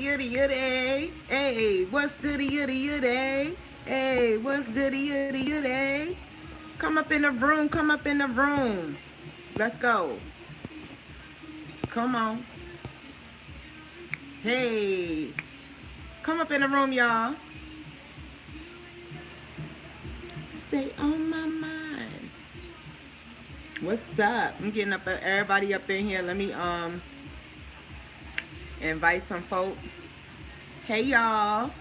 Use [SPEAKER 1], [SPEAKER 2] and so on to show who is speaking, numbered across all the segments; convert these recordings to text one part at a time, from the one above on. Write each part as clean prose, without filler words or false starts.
[SPEAKER 1] yitty yitty? Hey, what's goody yitty yitty? Hey, what's goody yitty yitty? Come up in the room, come up in the room. Let's go. Come on. Hey, come up in the room, y'all. Stay on my mind. What's up? I'm getting up everybody up in here. Let me invite some folk. Hey y'all.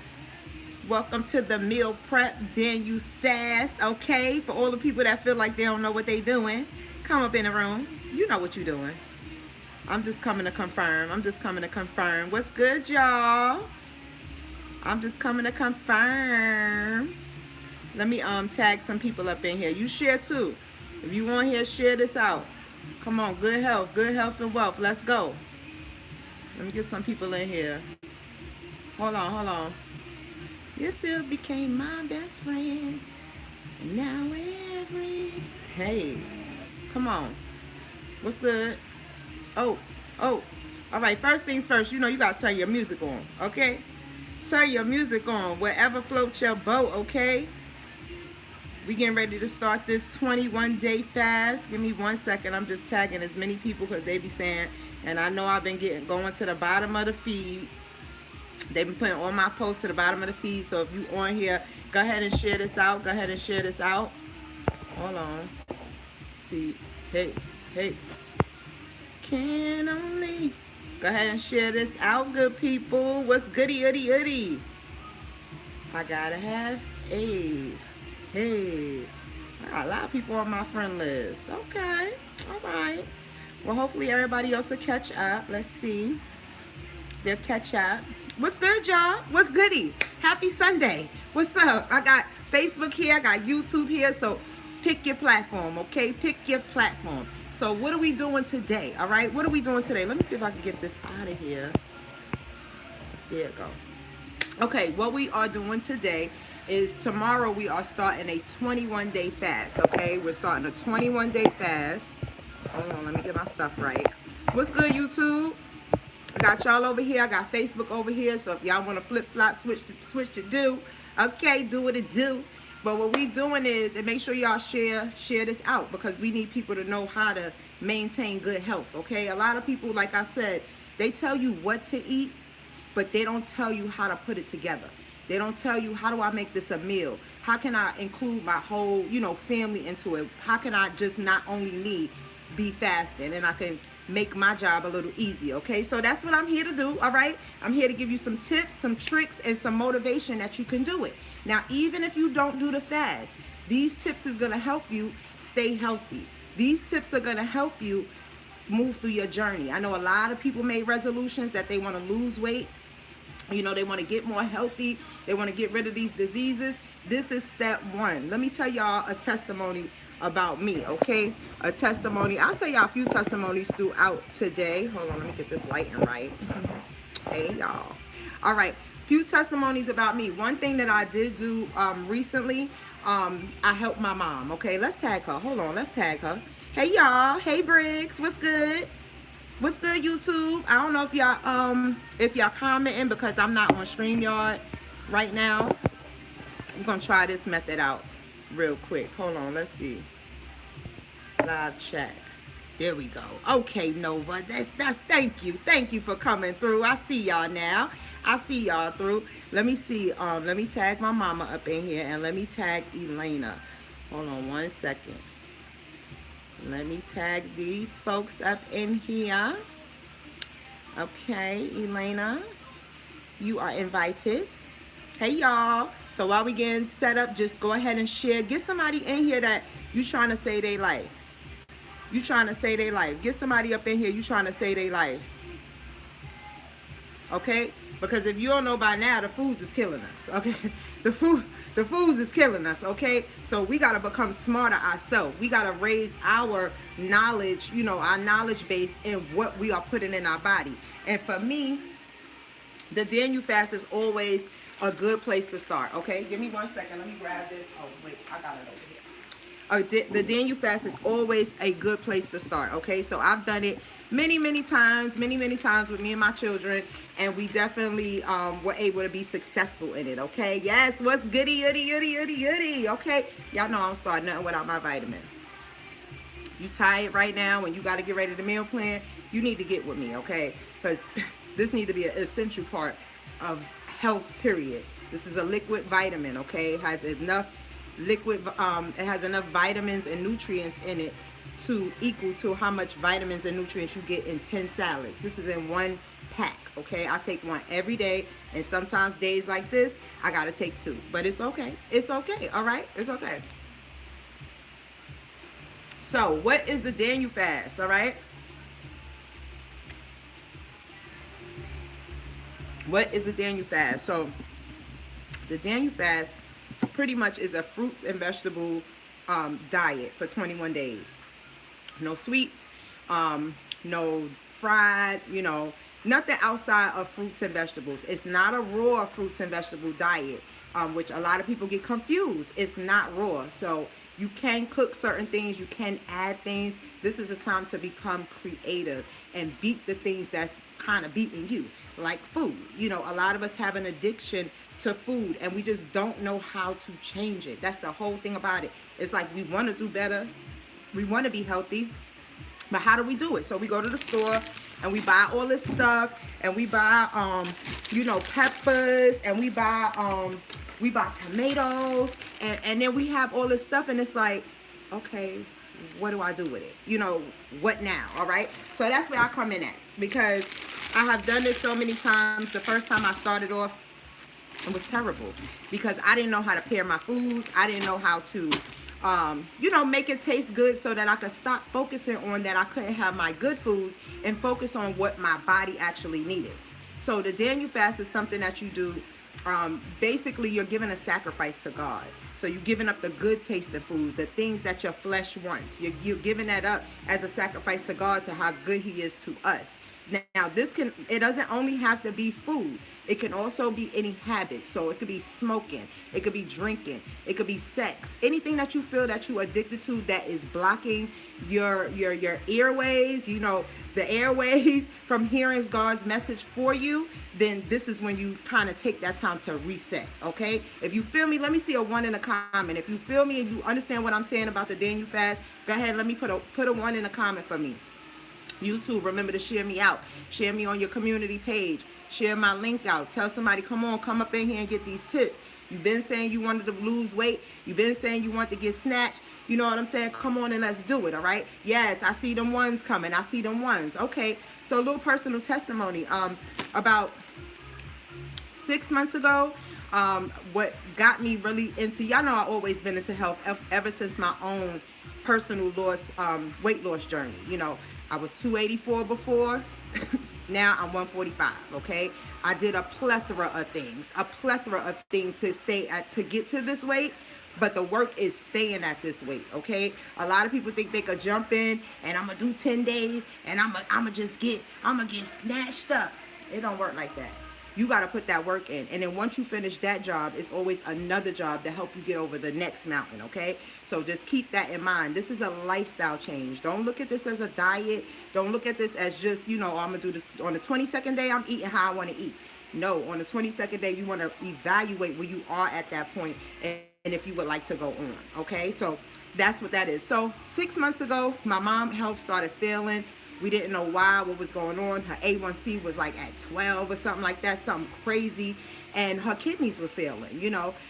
[SPEAKER 1] Welcome to the meal prep Daniel's fast. Okay, for all the people that feel like they don't know what they doing, come up in the room. You know what you doing. I'm just coming to confirm. What's good, y'all? I'm just coming to confirm. Let me tag some people up in here. You share too. If you want here, share this out. Come on, good health and wealth. Let's go. Let me get some people in here. Hold on. You still became my best friend. And now Hey, come on. What's good? Oh. All right, first things first, you know you got to turn your music on, okay? Turn your music on, wherever floats your boat, okay? We getting ready to start this 21-day fast. Give me 1 second. I'm just tagging as many people because they be saying, and I know I've been going to the bottom of the feed. They've been putting all my posts to the bottom of the feed. So if you on here, go ahead and share this out. Hold on. See, hey. Can only. Go ahead and share this out, good people. What's goody? I gotta have Hey. I got a lot of people on my friend list. Okay. All right. Well, hopefully everybody else will catch up. Let's see. They'll catch up. What's good, y'all? What's goody? Happy Sunday. What's up? I got Facebook here. I got YouTube here. So pick your platform, okay? Pick your platform. So what are we doing today? All right? What are we doing today? Let me see if I can get this out of here. There you go. Okay, what we are doing today is tomorrow we are starting a 21-day fast, okay? We're starting a 21-day fast. Hold on, let me get my stuff right. What's good, YouTube? I got y'all over here. I got Facebook over here. So if y'all want to flip-flop, switch to do, okay, do what it do. But what we doing is, and make sure y'all share this out because we need people to know how to maintain good health, okay? A lot of people, like I said, they tell you what to eat, but they don't tell you how to put it together. They don't tell you, how do I make this a meal? How can I include my whole, family into it? How can I just not only me be fasting and I can make my job a little easier, okay? So that's what I'm here to do, all right? I'm here to give you some tips, some tricks, and some motivation that you can do it. Now, even if you don't do the fast, these tips is going to help you stay healthy. These tips are going to help you move through your journey. I know a lot of people made resolutions that they want to lose weight. They want to get more healthy. They want to get rid of these diseases. This is step one. Let me tell y'all a testimony about me, okay? A testimony. I'll tell y'all a few testimonies throughout today. Hold on, let me get this lighting right. Hey, y'all. All right, few testimonies about me. One thing that I did do recently, I helped my mom, okay? Let's tag her. Hold on, let's tag her. Hey, y'all. Hey, Briggs. What's good? What's good, YouTube? I don't know if y'all commenting because I'm not on StreamYard right now. I'm gonna try this method out real quick. Hold on, let's see. Live chat. There we go. Okay, Nova. That's thank you for coming through. I see y'all now. I see y'all through. Let me see. Let me tag my mama up in here and let me tag Elena. Hold on 1 second. Let me tag these folks up in here. Okay, Elena, you are invited. Hey, y'all. So while we getting set up, just go ahead and share. Get somebody in here that you trying to say they life. You trying to say they life. Get somebody up in here you trying to say they life. Okay? Because if you don't know by now, the foods is killing us. Okay? The foods is killing us, okay? So we got to become smarter ourselves. We got to raise our knowledge, our knowledge base in what we are putting in our body. And for me, the Daniel fast is always a good place to start, okay? Give me 1 second. Let me grab this. Oh, wait. I got it over here. The Daniel fast is always a good place to start, okay? So I've done it many times, many times with me and my children, and we definitely were able to be successful in it. Okay, yes, what's goody, goody, goody, goody, goody. Okay, y'all know I don't start nothing without my vitamin. You tired right now and you got to get ready to meal plan, you need to get with me, okay? Because this needs to be an essential part of health, period. This is a liquid vitamin, okay? It has enough it has enough vitamins and nutrients in it to equal to how much vitamins and nutrients you get in 10 salads. This is in one pack, okay? I take one every day, and sometimes days like this, I gotta take two. But it's okay. It's okay, all right? It's okay. So, what is the Daniel fast, all right? What is the Daniel fast? So, the Daniel fast pretty much is a fruits and vegetable diet for 21 days. No sweets, no fried, nothing outside of fruits and vegetables. It's not a raw fruits and vegetable diet, which a lot of people get confused. It's not raw. So you can cook certain things, you can add things. This is a time to become creative and beat the things that's kind of beating you, like food. A lot of us have an addiction to food, and we just don't know how to change it. That's the whole thing about it. It's like we want to do better, we want to be healthy, but how do we do it? So we go to the store and we buy all this stuff, and we buy peppers, and we buy tomatoes, and then we have all this stuff, and it's like, okay, what do I do with it? What now? All right. So that's where I come in at, because I have done this so many times. The first time I started off, it was terrible because I didn't know how to pair my foods. I didn't know how to, make it taste good, so that I could stop focusing on that I couldn't have my good foods and focus on what my body actually needed. So the Daniel fast is something that you do. Basically, you're giving a sacrifice to God. So you're giving up the good tasting foods, the things that your flesh wants. You're giving that up as a sacrifice to God, to how good He is to us. Now, it doesn't only have to be food. It can also be any habit. So it could be smoking, it could be drinking, it could be sex. Anything that you feel that you're addicted to that is blocking your airways, the airways from hearing God's message for you, then this is when you kind of take that time to reset, okay? If you feel me, let me see a 1 in the comment. If you feel me and you understand what I'm saying about the Daniel fast, go ahead, let me put a 1 in the comment for me. YouTube, remember to share me out. Share me on your community page. Share my link out. Tell somebody, come up in here and get these tips. You've been saying you wanted to lose weight. You've been saying you want to get snatched. You know what I'm saying? Come on and let's do it, all right? Yes, I see them ones coming. I see them ones. Okay, so a little personal testimony. About 6 months ago, what got me really into, y'all know I've always been into health ever since my own personal weight loss journey. I was 284 before. Now I'm 145, okay? I did a plethora of things to get to this weight, but the work is staying at this weight, okay? A lot of people think they could jump in and I'm gonna do 10 days and I'm gonna get snatched up. It don't work like that. You got to put that work in. And then once you finish that job, it's always another job to help you get over the next mountain, okay? So just keep that in mind. This is a lifestyle change. Don't look at this as a diet. Don't look at this as just, I'm going to do this on the 22nd day, I'm eating how I want to eat. No, on the 22nd day, you want to evaluate where you are at that point and if you would like to go on, okay? So that's what that is. So 6 months ago, my mom's health started failing. We didn't know why, what was going on. Her A1C was like at 12 or something like that, something crazy. And her kidneys were failing,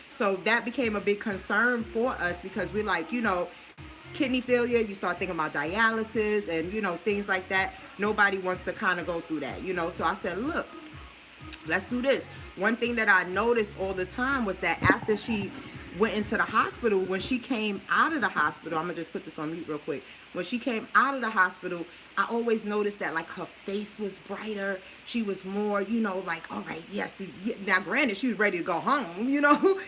[SPEAKER 1] So that became a big concern for us because we're like, kidney failure, you start thinking about dialysis and, things like that. Nobody wants to kind of go through that, So I said, look, let's do this. One thing that I noticed all the time was that after she went into the hospital, when she came out of the hospital, I'm gonna just put this on mute real quick. When she came out of the hospital, I always noticed that like her face was brighter. She was more, like, all right, yes. Now, granted, she was ready to go home, and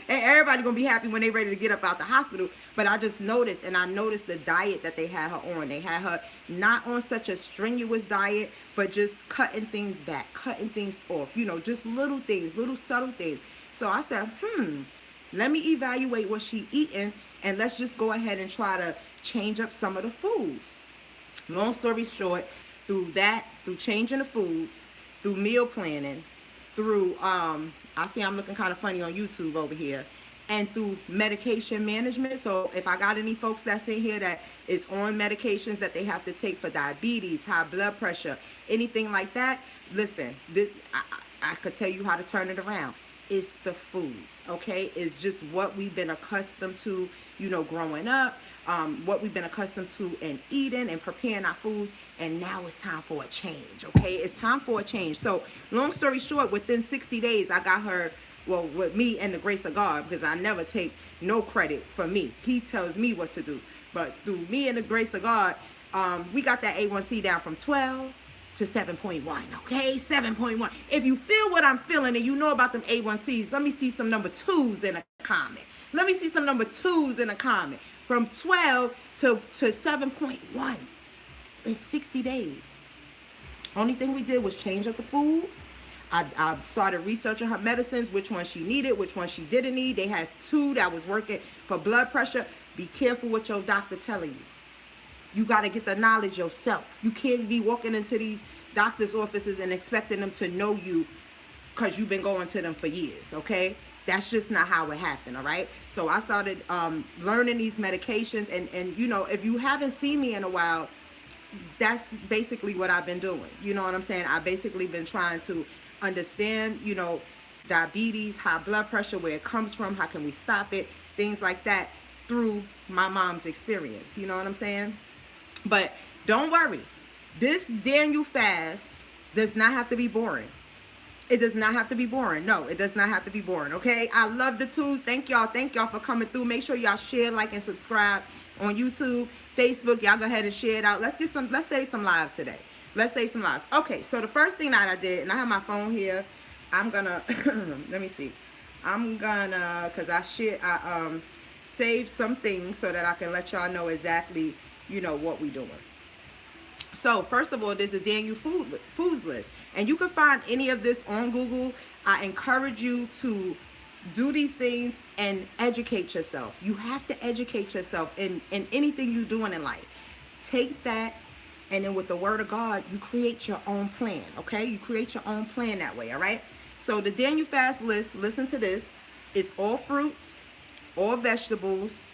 [SPEAKER 1] everybody gonna be happy when they ready to get up out the hospital. But I just noticed, and I noticed the diet that they had her on. They had her not on such a strenuous diet, but just cutting things back, cutting things off, just little things, little subtle things. So I said, let me evaluate what she eating, and let's just go ahead and try to change up some of the foods. Long story short, through that, through changing the foods, through meal planning, through I see I'm looking kind of funny on YouTube over here, and through medication management. So if I got any folks that's in here that is on medications that they have to take for diabetes, high blood pressure, anything like that, listen, I could tell you how to turn it around. It's the foods, okay? It's just what we've been accustomed to, you know, growing up, what we've been accustomed to in eating and preparing our foods, and now it's time for a change, okay? It's time for a change. So long story short, within 60 days, I got her, well, with me and the grace of God, because I never take no credit for me. He tells me what to do. But through me and the grace of God, we got that A1C down from 12 to 7.1, okay? 7.1. If you feel what I'm feeling and you know about them A1Cs, let me see some number 2s in a comment. Let me see some number 2s in a comment. From 12 to 7.1 in 60 days. Only thing we did was change up the food. I started researching her medicines, which one she needed, which one she didn't need. They has 2 that was working for blood pressure. Be careful what your doctor telling you. You got to get the knowledge yourself. You can't be walking into these doctor's offices and expecting them to know you because you've been going to them for years, okay? That's just not how it happened, all right? So I started learning these medications, and you know, if you haven't seen me in a while, that's basically what I've been doing. You know what I'm saying? I've basically been trying to understand, you know, diabetes, high blood pressure, where it comes from, how can we stop it, things like that, through my mom's experience. You know what I'm saying? But don't worry, this Daniel fast does not have to be boring. It does not have to be boring. No, it does not have to be boring, okay? I love the tools. Thank y'all for coming through. Make sure y'all share, like, and subscribe on YouTube, Facebook. Y'all go ahead and share it out. Let's save some lives today. Let's save some lives. Okay, so the first thing that I did, and I have my phone here, I'm gonna let me see. I'm gonna, cause I saved some things so that I can let y'all know exactly, you know, what we doing. So first of all, there's a Daniel foods list, and you can find any of this on Google. I encourage you to do these things and educate yourself. You have to educate yourself in anything you're doing in life. Take that, and then with the word of God, you create your own plan, okay? You create your own plan that way, all right? So the Daniel fast list, listen to this, it's all fruits, all vegetables,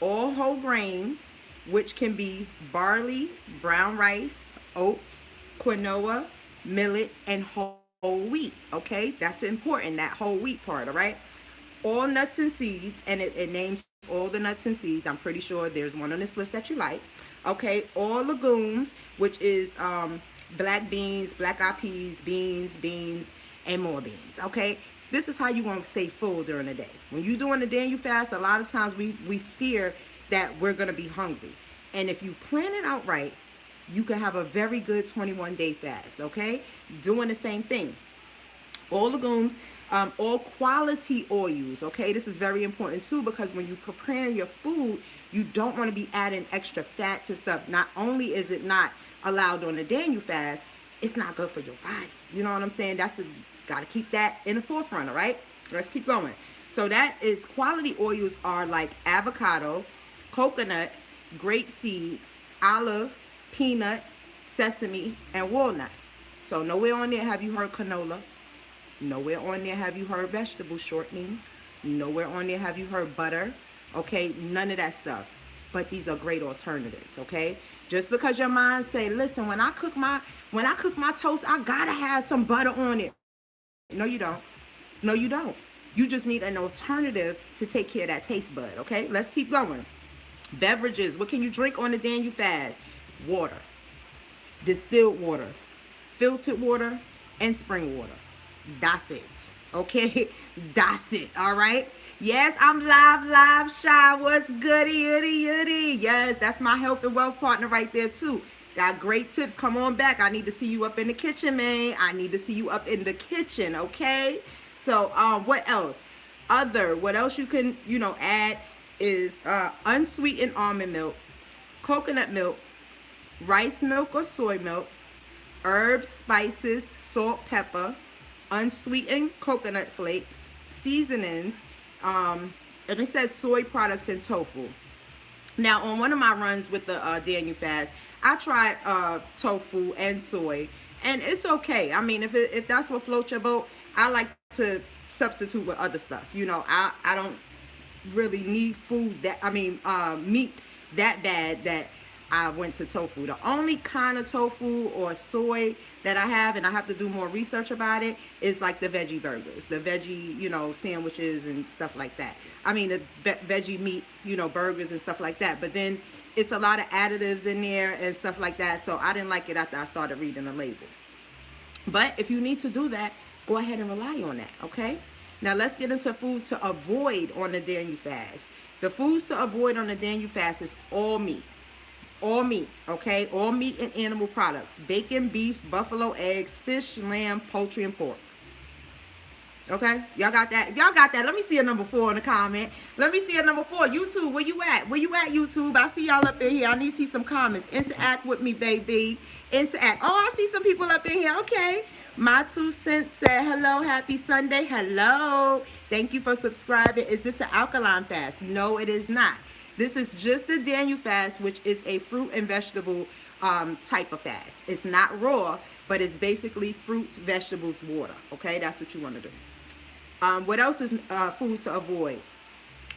[SPEAKER 1] all whole grains, which can be barley, brown rice, oats, quinoa, millet, and whole wheat, okay? That's important, that whole wheat part, all right? All nuts and seeds, and it names all the nuts and seeds. I'm pretty sure there's one on this list that you like, okay? All legumes, which is black beans, black eyed peas, beans, and more beans, okay? This is how you want to stay full during the day. When you're doing the Daniel fast, a lot of times we fear that we're going to be hungry. And if you plan it out right, you can have a very good 21-day fast, okay? Doing the same thing. All legumes, all quality oils, okay? This is very important too, because when you prepare your food, you don't want to be adding extra fats and stuff. Not only is it not allowed on the Daniel fast, it's not good for your body. You know what I'm saying? Got to keep that in the forefront, all right? Let's keep going. So that is, quality oils are like avocado, coconut, grapeseed, olive, peanut, sesame, and walnut. So nowhere on there have you heard canola. Nowhere on there have you heard vegetable shortening. Nowhere on there have you heard butter. Okay, none of that stuff. But these are great alternatives, okay? Just because your mind say, listen, when I cook my toast, I gotta have some butter on it. No, you don't. No, you don't. You just need an alternative to take care of that taste bud, okay? Let's keep going. Beverages. What can you drink on the Daniel fast? Water. Distilled water. Filtered water. And spring water. That's it. Okay? That's it. All right? Yes, I'm live, shy. What's goody, yuddy? Yes, that's my health and wealth partner right there, too. Got great tips. Come on back. I need to see you up in the kitchen, man. I need to see you up in the kitchen, okay? So, what else? What else you can, add is unsweetened almond milk, coconut milk, rice milk or soy milk, herbs, spices, salt, pepper, unsweetened coconut flakes, seasonings, and it says soy products and tofu. Now, on one of my runs with the Daniel fast, I tried tofu and soy, and it's okay. I mean, if that's what floats your boat, I like to substitute with other stuff. You know, I don't really need food that, I mean, meat that bad that I went to tofu. The only kind of tofu or soy that I have, and I have to do more research about it, is like the veggie burgers, the veggie, you know, sandwiches and stuff like that. I mean, the veggie meat, you know, burgers and stuff like that. But then it's a lot of additives in there and stuff like that. So I didn't like it after I started reading the label. But if you need to do that, go ahead and rely on that, okay? Now let's get into foods to avoid on the Daniel fast. The foods to avoid on the Daniel fast is all meat. All meat, okay? All meat and animal products. Bacon, beef, buffalo eggs, fish, lamb, poultry, and pork. Okay? Y'all got that? If y'all got that, let me see a number 4 in the comment. Let me see a number 4. YouTube, where you at? Where you at, YouTube? I see y'all up in here. I need to see some comments. Interact with me, baby. Interact. Oh, I see some people up in here. Okay. My 2 cents said, hello, happy Sunday. Hello. Thank you for subscribing. Is this an alkaline fast? No, it is not. This is just the Daniel fast, which is a fruit and vegetable type of fast. It's not raw, but it's basically fruits, vegetables, water. Okay, that's what you want to do. What else is foods to avoid?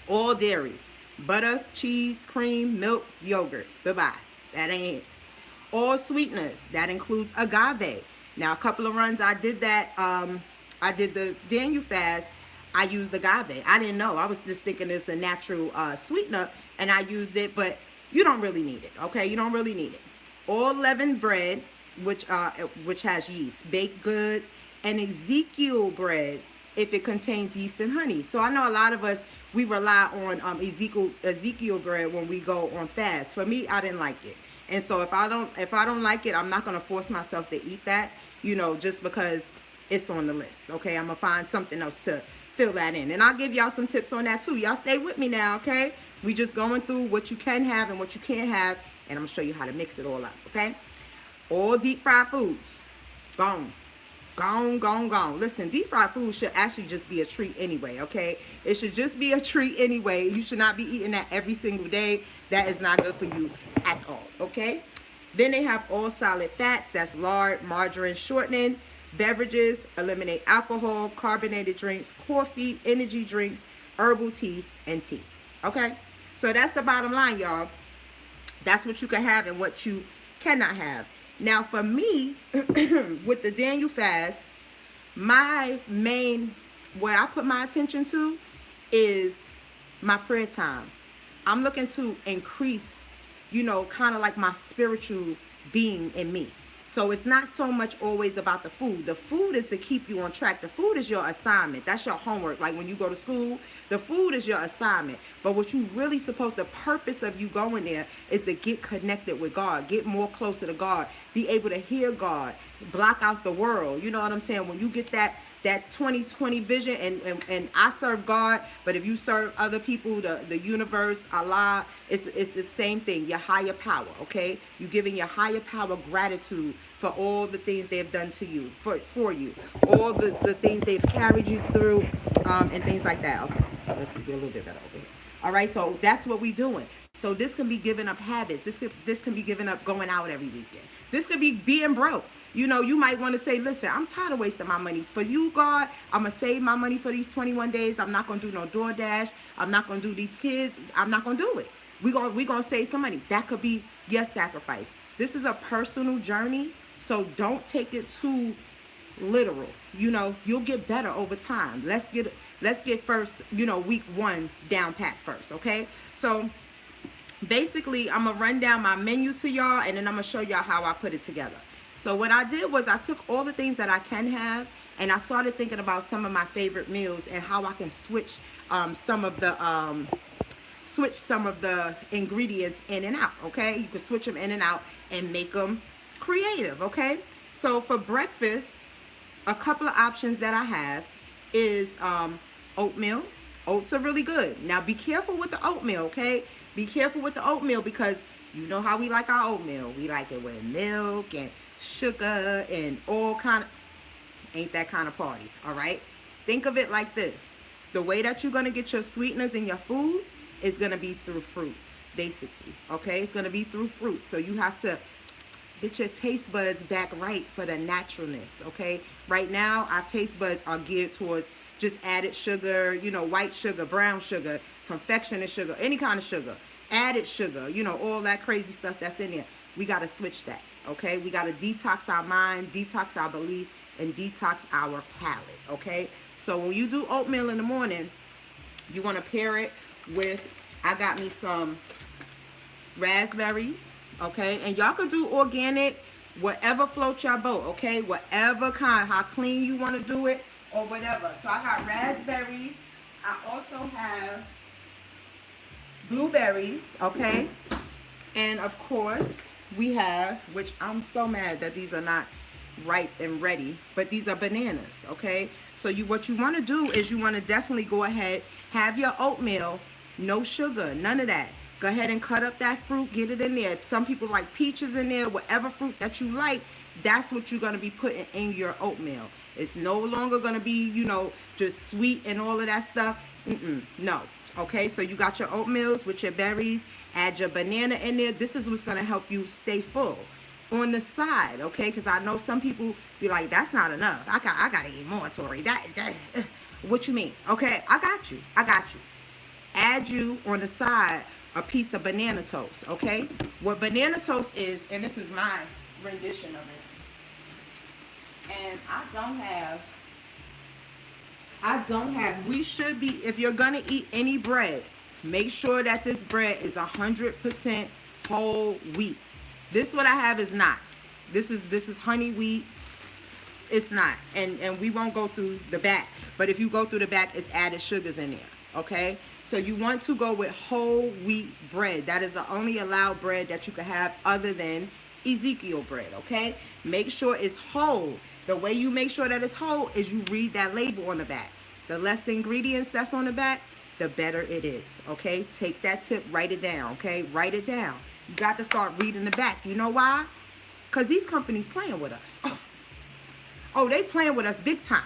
[SPEAKER 1] All dairy, butter, cheese, cream, milk, yogurt. Bye-bye. That ain't it. All sweeteners. That includes agave. Now, a couple of runs I did that. I did the Daniel fast. I used agave. I didn't know. I was just thinking it's a natural sweetener, and I used it, but you don't really need it, okay? You don't really need it. All leavened bread, which has yeast, baked goods, and Ezekiel bread if it contains yeast and honey. So I know a lot of us, we rely on Ezekiel bread when we go on fast. For me, I didn't like it. And so if I don't like it, I'm not going to force myself to eat that, you know, just because it's on the list, okay? I'm going to find something else to fill that in. And I'll give y'all some tips on that too. Y'all stay with me now, okay? We just going through what you can have and what you can't have, and I'm going to show you how to mix it all up, okay? All deep fried foods, gone. Gone, gone, gone. Listen, deep fried food should actually just be a treat anyway, okay? It should just be a treat anyway. You should not be eating that every single day. That is not good for you at all, okay? Then they have all solid fats. That's lard, margarine, shortening. Beverages, eliminate alcohol, carbonated drinks, coffee, energy drinks, herbal tea, and tea, okay? So that's the bottom line, y'all. That's what you can have and what you cannot have. Now, for me, with the Daniel fast, my main, where I put my attention to is my prayer time. I'm looking to increase, you know, kind of like my spiritual being in me. So it's not so much always about the food. The food is to keep you on track. The food is your assignment. That's your homework. Like when you go to school, the food is your assignment. But what you really supposed, the purpose of you going there is to get connected with God, get more closer to God, be able to hear God, block out the world. You know what I'm saying? When you get that 20/20 vision, and I serve God, but if you serve other people, the universe, Allah, it's the same thing, your higher power, okay? You giving your higher power gratitude for all the things they have done to you, for you, all the things they've carried you through, and things like that. Okay, let's be a little bit better over here. All right, so that's what we're doing. So this can be giving up habits. This can be giving up going out every weekend. This could be being broke. You know, you might want to say, listen, I'm tired of wasting my money. For you, God, I'm going to save my money for these 21 days. I'm not going to do no DoorDash. I'm not going to do these kids. I'm not going to do it. We're going to save some money. That could be your sacrifice. This is a personal journey, so don't take it too literal. You know, you'll get better over time. Let's get first, you know, week 1 down pat first, okay? So basically, I'm going to run down my menu to y'all, and then I'm going to show y'all how I put it together. So what I did was I took all the things that I can have, and I started thinking about some of my favorite meals and how I can switch some of the ingredients in and out, okay? You can switch them in and out and make them creative, okay? So for breakfast, a couple of options that I have is oatmeal. Oats are really good. Now be careful with the oatmeal, okay? Be careful with the oatmeal because you know how we like our oatmeal. We like it with milk and sugar and all kind of, ain't that kind of party, all right? Think of it like this. The way that you're going to get your sweeteners in your food is going to be through fruit, basically. Okay, it's going to be through fruit. So you have to get your taste buds back right for the naturalness. Okay, right now our taste buds are geared towards just added sugar, you know, white sugar, brown sugar, confectionate sugar, any kind of sugar, added sugar, you know, all that crazy stuff that's in there. We got to switch that. Okay, we got to detox our mind, detox our belief, and detox our palate. Okay, so when you do oatmeal in the morning, you want to pair it with, I got me some raspberries. Okay, and y'all can do organic, whatever floats your boat. Okay, whatever kind, how clean you want to do it or whatever. So I got raspberries. I also have blueberries. Okay, and of course we have, which I'm so mad that these are not ripe and ready, but these are bananas. Okay, so what you want to do is you want to definitely go ahead, have your oatmeal, no sugar, none of that. Go ahead and cut up that fruit, get it in there. Some people like peaches in there, whatever fruit that you like, that's what you're going to be putting in your oatmeal. It's no longer going to be, you know, just sweet and all of that stuff. No. Okay, so you got your oatmeals with your berries, add your banana in there. This is what's going to help you stay full. On the side, okay, because I know some people be like, that's not enough. I got to eat more, Tori. What you mean? Okay, I got you. Add you on the side a piece of banana toast. Okay, what banana toast is, and this is my rendition of it, and I don't have, we should be, if you're gonna eat any bread, make sure that this bread is 100% whole wheat. This what I have is not. This is honey wheat. It's not, and we won't go through the back, but if you go through the back, it's added sugars in there. Okay, so you want to go with whole wheat bread. That is the only allowed bread that you can have other than Ezekiel bread. Okay, make sure it's whole. The way you make sure that it's whole is you read that label on the back. The less the ingredients that's on the back, the better it is. Okay, take that tip, write it down. Okay, write it down. You got to start reading the back. You know why? Because these companies playing with us. Oh, they playing with us big time.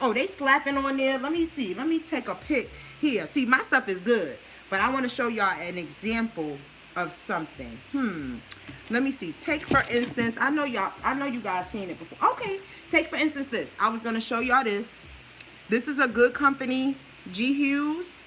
[SPEAKER 1] Oh, they slapping on there. Let me see. Let me take a pic here. See, my stuff is good, but I want to show y'all an example of something. Let me see. Take for instance, I know you guys seen it before. Okay, take for instance this. I was going to show y'all this. This is a good company, G. Hughes.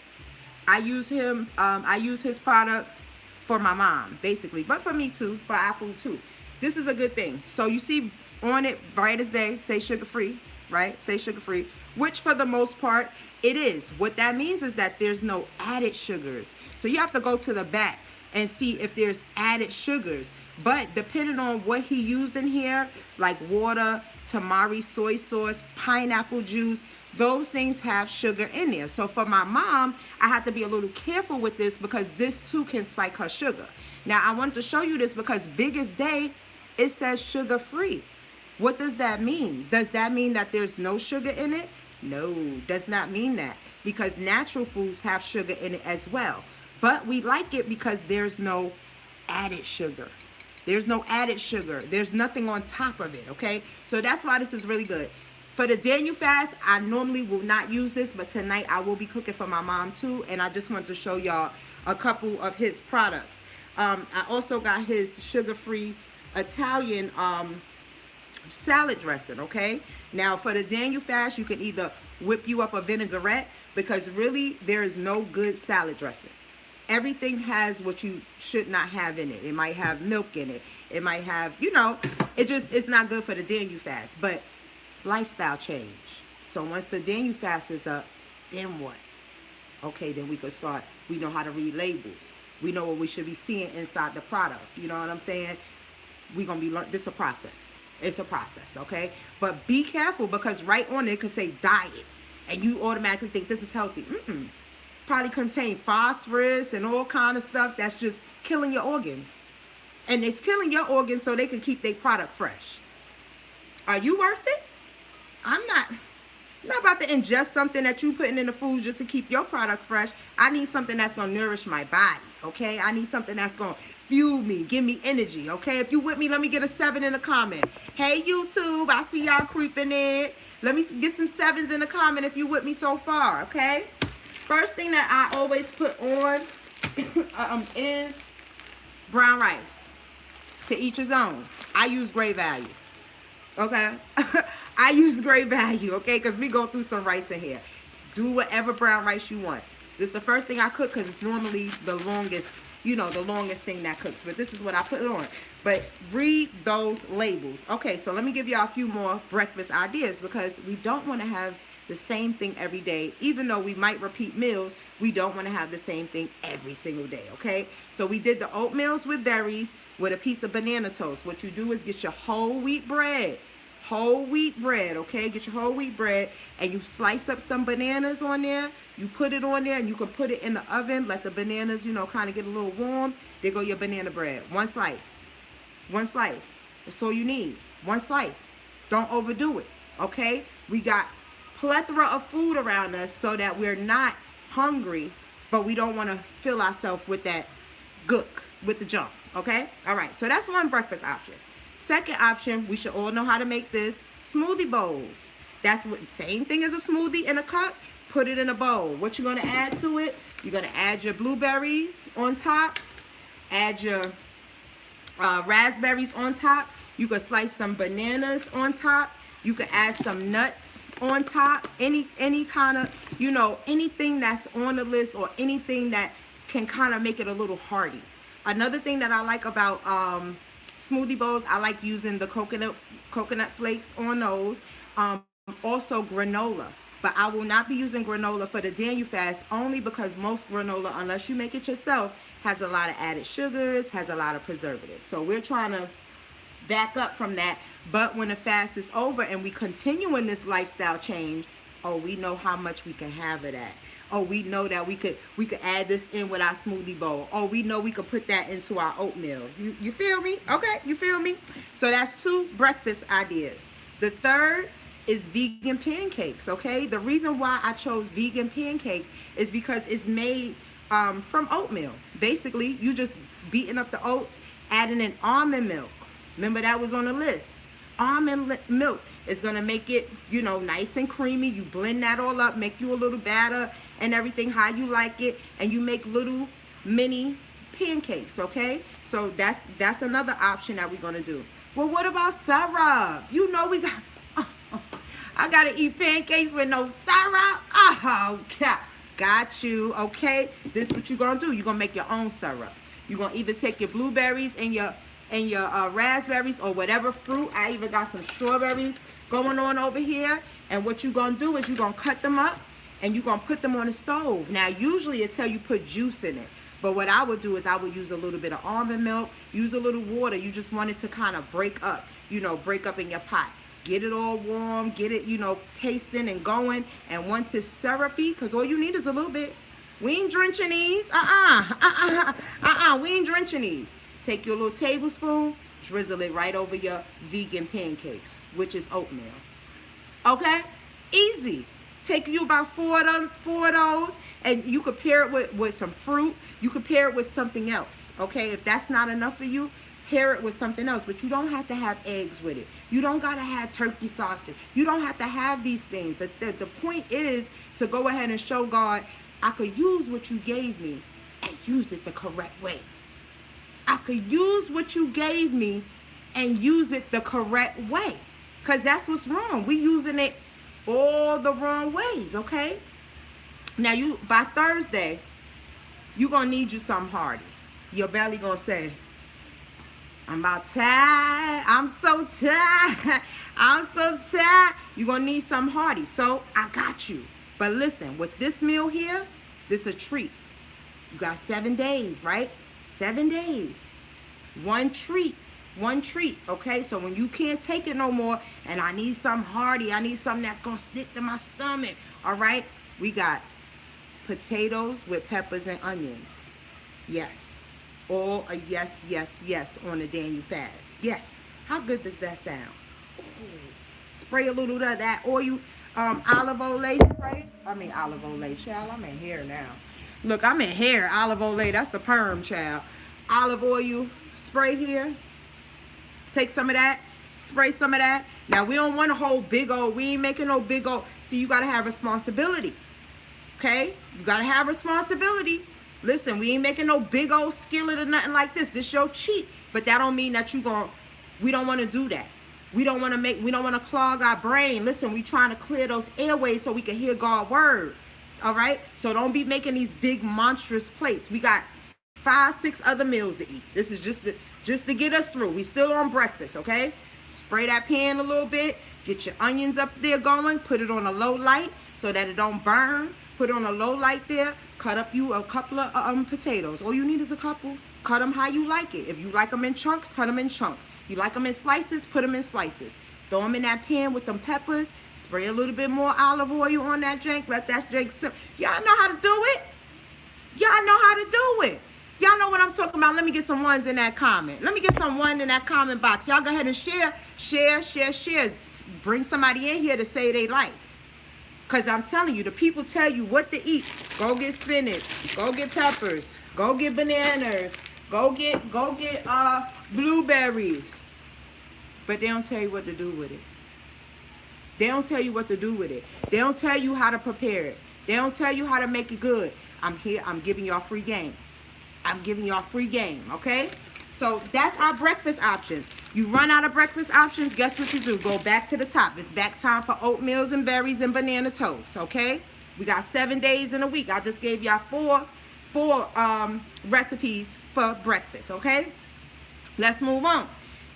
[SPEAKER 1] I use him. I use his products for my mom, basically, but for me too, for our food too. This is a good thing. So you see on it, bright as day, say sugar-free, right? Say sugar-free, which for the most part, it is. What that means is that there's no added sugars. So you have to go to the back and see if there's added sugars. But depending on what he used in here, like water, tamari soy sauce, pineapple juice, those things have sugar in there. So for my mom, I have to be a little careful with this because this too can spike her sugar. Now I wanted to show you this because Biggest Day, it says sugar-free. What does that mean? Does that mean that there's no sugar in it? No, does not mean that, because natural foods have sugar in it as well. But we like it because there's no added sugar. There's no added sugar. There's nothing on top of it, okay? So that's why this is really good. For the Daniel fast, I normally will not use this, but tonight I will be cooking for my mom too, and I just wanted to show y'all a couple of his products. I also got his sugar-free Italian salad dressing. Okay, now for the Daniel fast, you can either whip you up a vinaigrette, because really there is no good salad dressing. Everything has what you should not have in it. It might have milk in it. It might have, you know, it's not good for the Daniel fast, but it's lifestyle change. So once the Daniel fast is up, then what? Okay, then we could start. We know how to read labels. We know what we should be seeing inside the product. You know what I'm saying? We're going to be learning. This is a process. It's a process, okay? But be careful, because right on it could say diet, and you automatically think this is healthy. Probably contain phosphorus and all kind of stuff that's just killing your organs. And it's killing your organs so they can keep their product fresh. Are you worth it? I'm not about to ingest something that you putting in the food just to keep your product fresh. I need something that's going to nourish my body, okay? I need something that's going to fuel me, give me energy, okay? If you with me, let me get a 7 in the comment. Hey, YouTube, I see y'all creeping in. Let me get some 7s in the comment if you with me so far, okay? First thing that I always put on is brown rice. To each his own. I use Great Value. Okay? I use Great Value, okay? Because we go through some rice in here. Do whatever brown rice you want. This is the first thing I cook because it's normally the longest, you know, the longest thing that cooks. But this is what I put on. But read those labels. Okay, so let me give y'all a few more breakfast ideas because we don't want to have the same thing every day. Even though we might repeat meals, we don't want to have the same thing every single day, okay? So we did the oatmeals with berries with a piece of banana toast. What you do is get your whole wheat bread. Whole wheat bread, okay? Get your whole wheat bread and you slice up some bananas on there. You put it on there and you can put it in the oven. Let the bananas, you know, kind of get a little warm. There go your banana bread. One slice. One slice. That's all you need. One slice. Don't overdo it, okay? We got plethora of food around us so that we're not hungry, but we don't want to fill ourselves with that gook, with the junk, okay? All right, so that's one breakfast option. Second option, we should all know how to make this, smoothie bowls. That's what, same thing as a smoothie in a cup, put it in a bowl. What you're going to add to it, you're going to add your blueberries on top, add your raspberries on top. You can slice some bananas on top. You can add some nuts on top. Any kind of, you know, anything that's on the list or anything that can kind of make it a little hearty. Another thing that I like about smoothie bowls, I like using the coconut flakes on those. Also granola. But I will not be using granola for the Daniel fast only because most granola, unless you make it yourself, has a lot of added sugars, has a lot of preservatives. So we're trying to back up from that. But when the fast is over and we continue in this lifestyle change, oh, we know how much we can have it at. Oh, we know that we could add this in with our smoothie bowl. Oh, we know we could put that into our oatmeal. You feel me? Okay, you feel me? So that's 2 breakfast ideas. The third is vegan pancakes, okay? The reason why I chose vegan pancakes is because it's made from oatmeal. Basically, you just beating up the oats, adding in almond milk. Remember that was on the list. Almond milk is going to make it, you know, nice and creamy. You blend that all up, make you a little batter and everything how you like it, and you make little mini pancakes, okay? So that's another option that we're going to do. Well, what about syrup? You know we got, I got to eat pancakes with no syrup. Oh, got you, okay? This is what you're going to do. You're going to make your own syrup. You're going to either take your blueberries and your raspberries or whatever fruit. I even got some strawberries going on over here. And what you're going to do is you're going to cut them up and you're going to put them on the stove. Now, usually it tell you put juice in it. But what I would do is I would use a little bit of almond milk, use a little water. You just want it to kind of break up, you know, break up in your pot. Get it all warm, get it, you know, pasting and going. And once it's syrupy, because all you need is a little bit. We ain't drenching these. We ain't drenching these. Take your little tablespoon, drizzle it right over your vegan pancakes, which is oatmeal. Okay? Easy. Take you about four of those, and you could pair it with some fruit. You could pair it with something else. Okay? If that's not enough for you, pair it with something else. But you don't have to have eggs with it. You don't got to have turkey sausage. You don't have to have these things. The point is to go ahead and show God, I could use what you gave me and use it the correct way. I could use what you gave me and use it the correct way. Because that's what's wrong. We using it all the wrong ways, okay? Now, by Thursday, you're going to need you something hearty. Your belly going to say, I'm about tired. I'm so tired. I'm so tired. You're going to need something hearty. So, I got you. But listen, with this meal here, this is a treat. You got 7 days, right? 7 days. One treat, okay? So when you can't take it no more and I need something hearty, I need something that's going to stick to my stomach, all right? We got potatoes with peppers and onions. Yes. All a yes, yes, yes on the Daniel fast. Yes. How good does that sound? Ooh. Spray a little of that oil, olive oil spray. Olive oil, child. I'm in hair now. Look, I'm in hair. Olive oil, that's the perm, child. Olive oil spray here. Take some of that. Spray some of that. Now, we don't want a whole big old, we ain't making no big old. See, you got to have responsibility. Okay? You gotta have responsibility. Listen, we ain't making no big old skillet or nothing like this. This your cheat. But that don't mean that we don't want to do that. We don't want to clog our brain. Listen, we trying to clear those airways so we can hear God's word. All right? So don't be making these big monstrous plates. We got 5, 6 other meals to eat. This is just to get us through. We still on breakfast, okay? Spray that pan a little bit. Get your onions up there going. Put it on a low light so that it don't burn. Put it on a low light there. Cut up you a couple of potatoes. All you need is a couple. Cut them how you like it. If you like them in chunks, cut them in chunks. You like them in slices, put them in slices. Throw them in that pan with them peppers. Spray a little bit more olive oil on that drink. Let that drink simmer. Y'all know how to do it. Y'all know how to do it. Y'all know what I'm talking about. Let me get some ones in that comment. Let me get some one in that comment box. Y'all go ahead and share. Bring somebody in here to say they like. Because I'm telling you, the people tell you what to eat. Go get spinach. Go get peppers. Go get bananas. Go get blueberries. But they don't tell you what to do with it. They don't tell you what to do with it. They don't tell you how to prepare it. They don't tell you how to make it good. I'm here. I'm giving y'all free game. I'm giving y'all free game, okay? So that's our breakfast options. You run out of breakfast options, guess what you do? Go back to the top. It's back time for oatmeals and berries and banana toast, okay? We got 7 days in a week. I just gave y'all four recipes for breakfast, okay? Let's move on.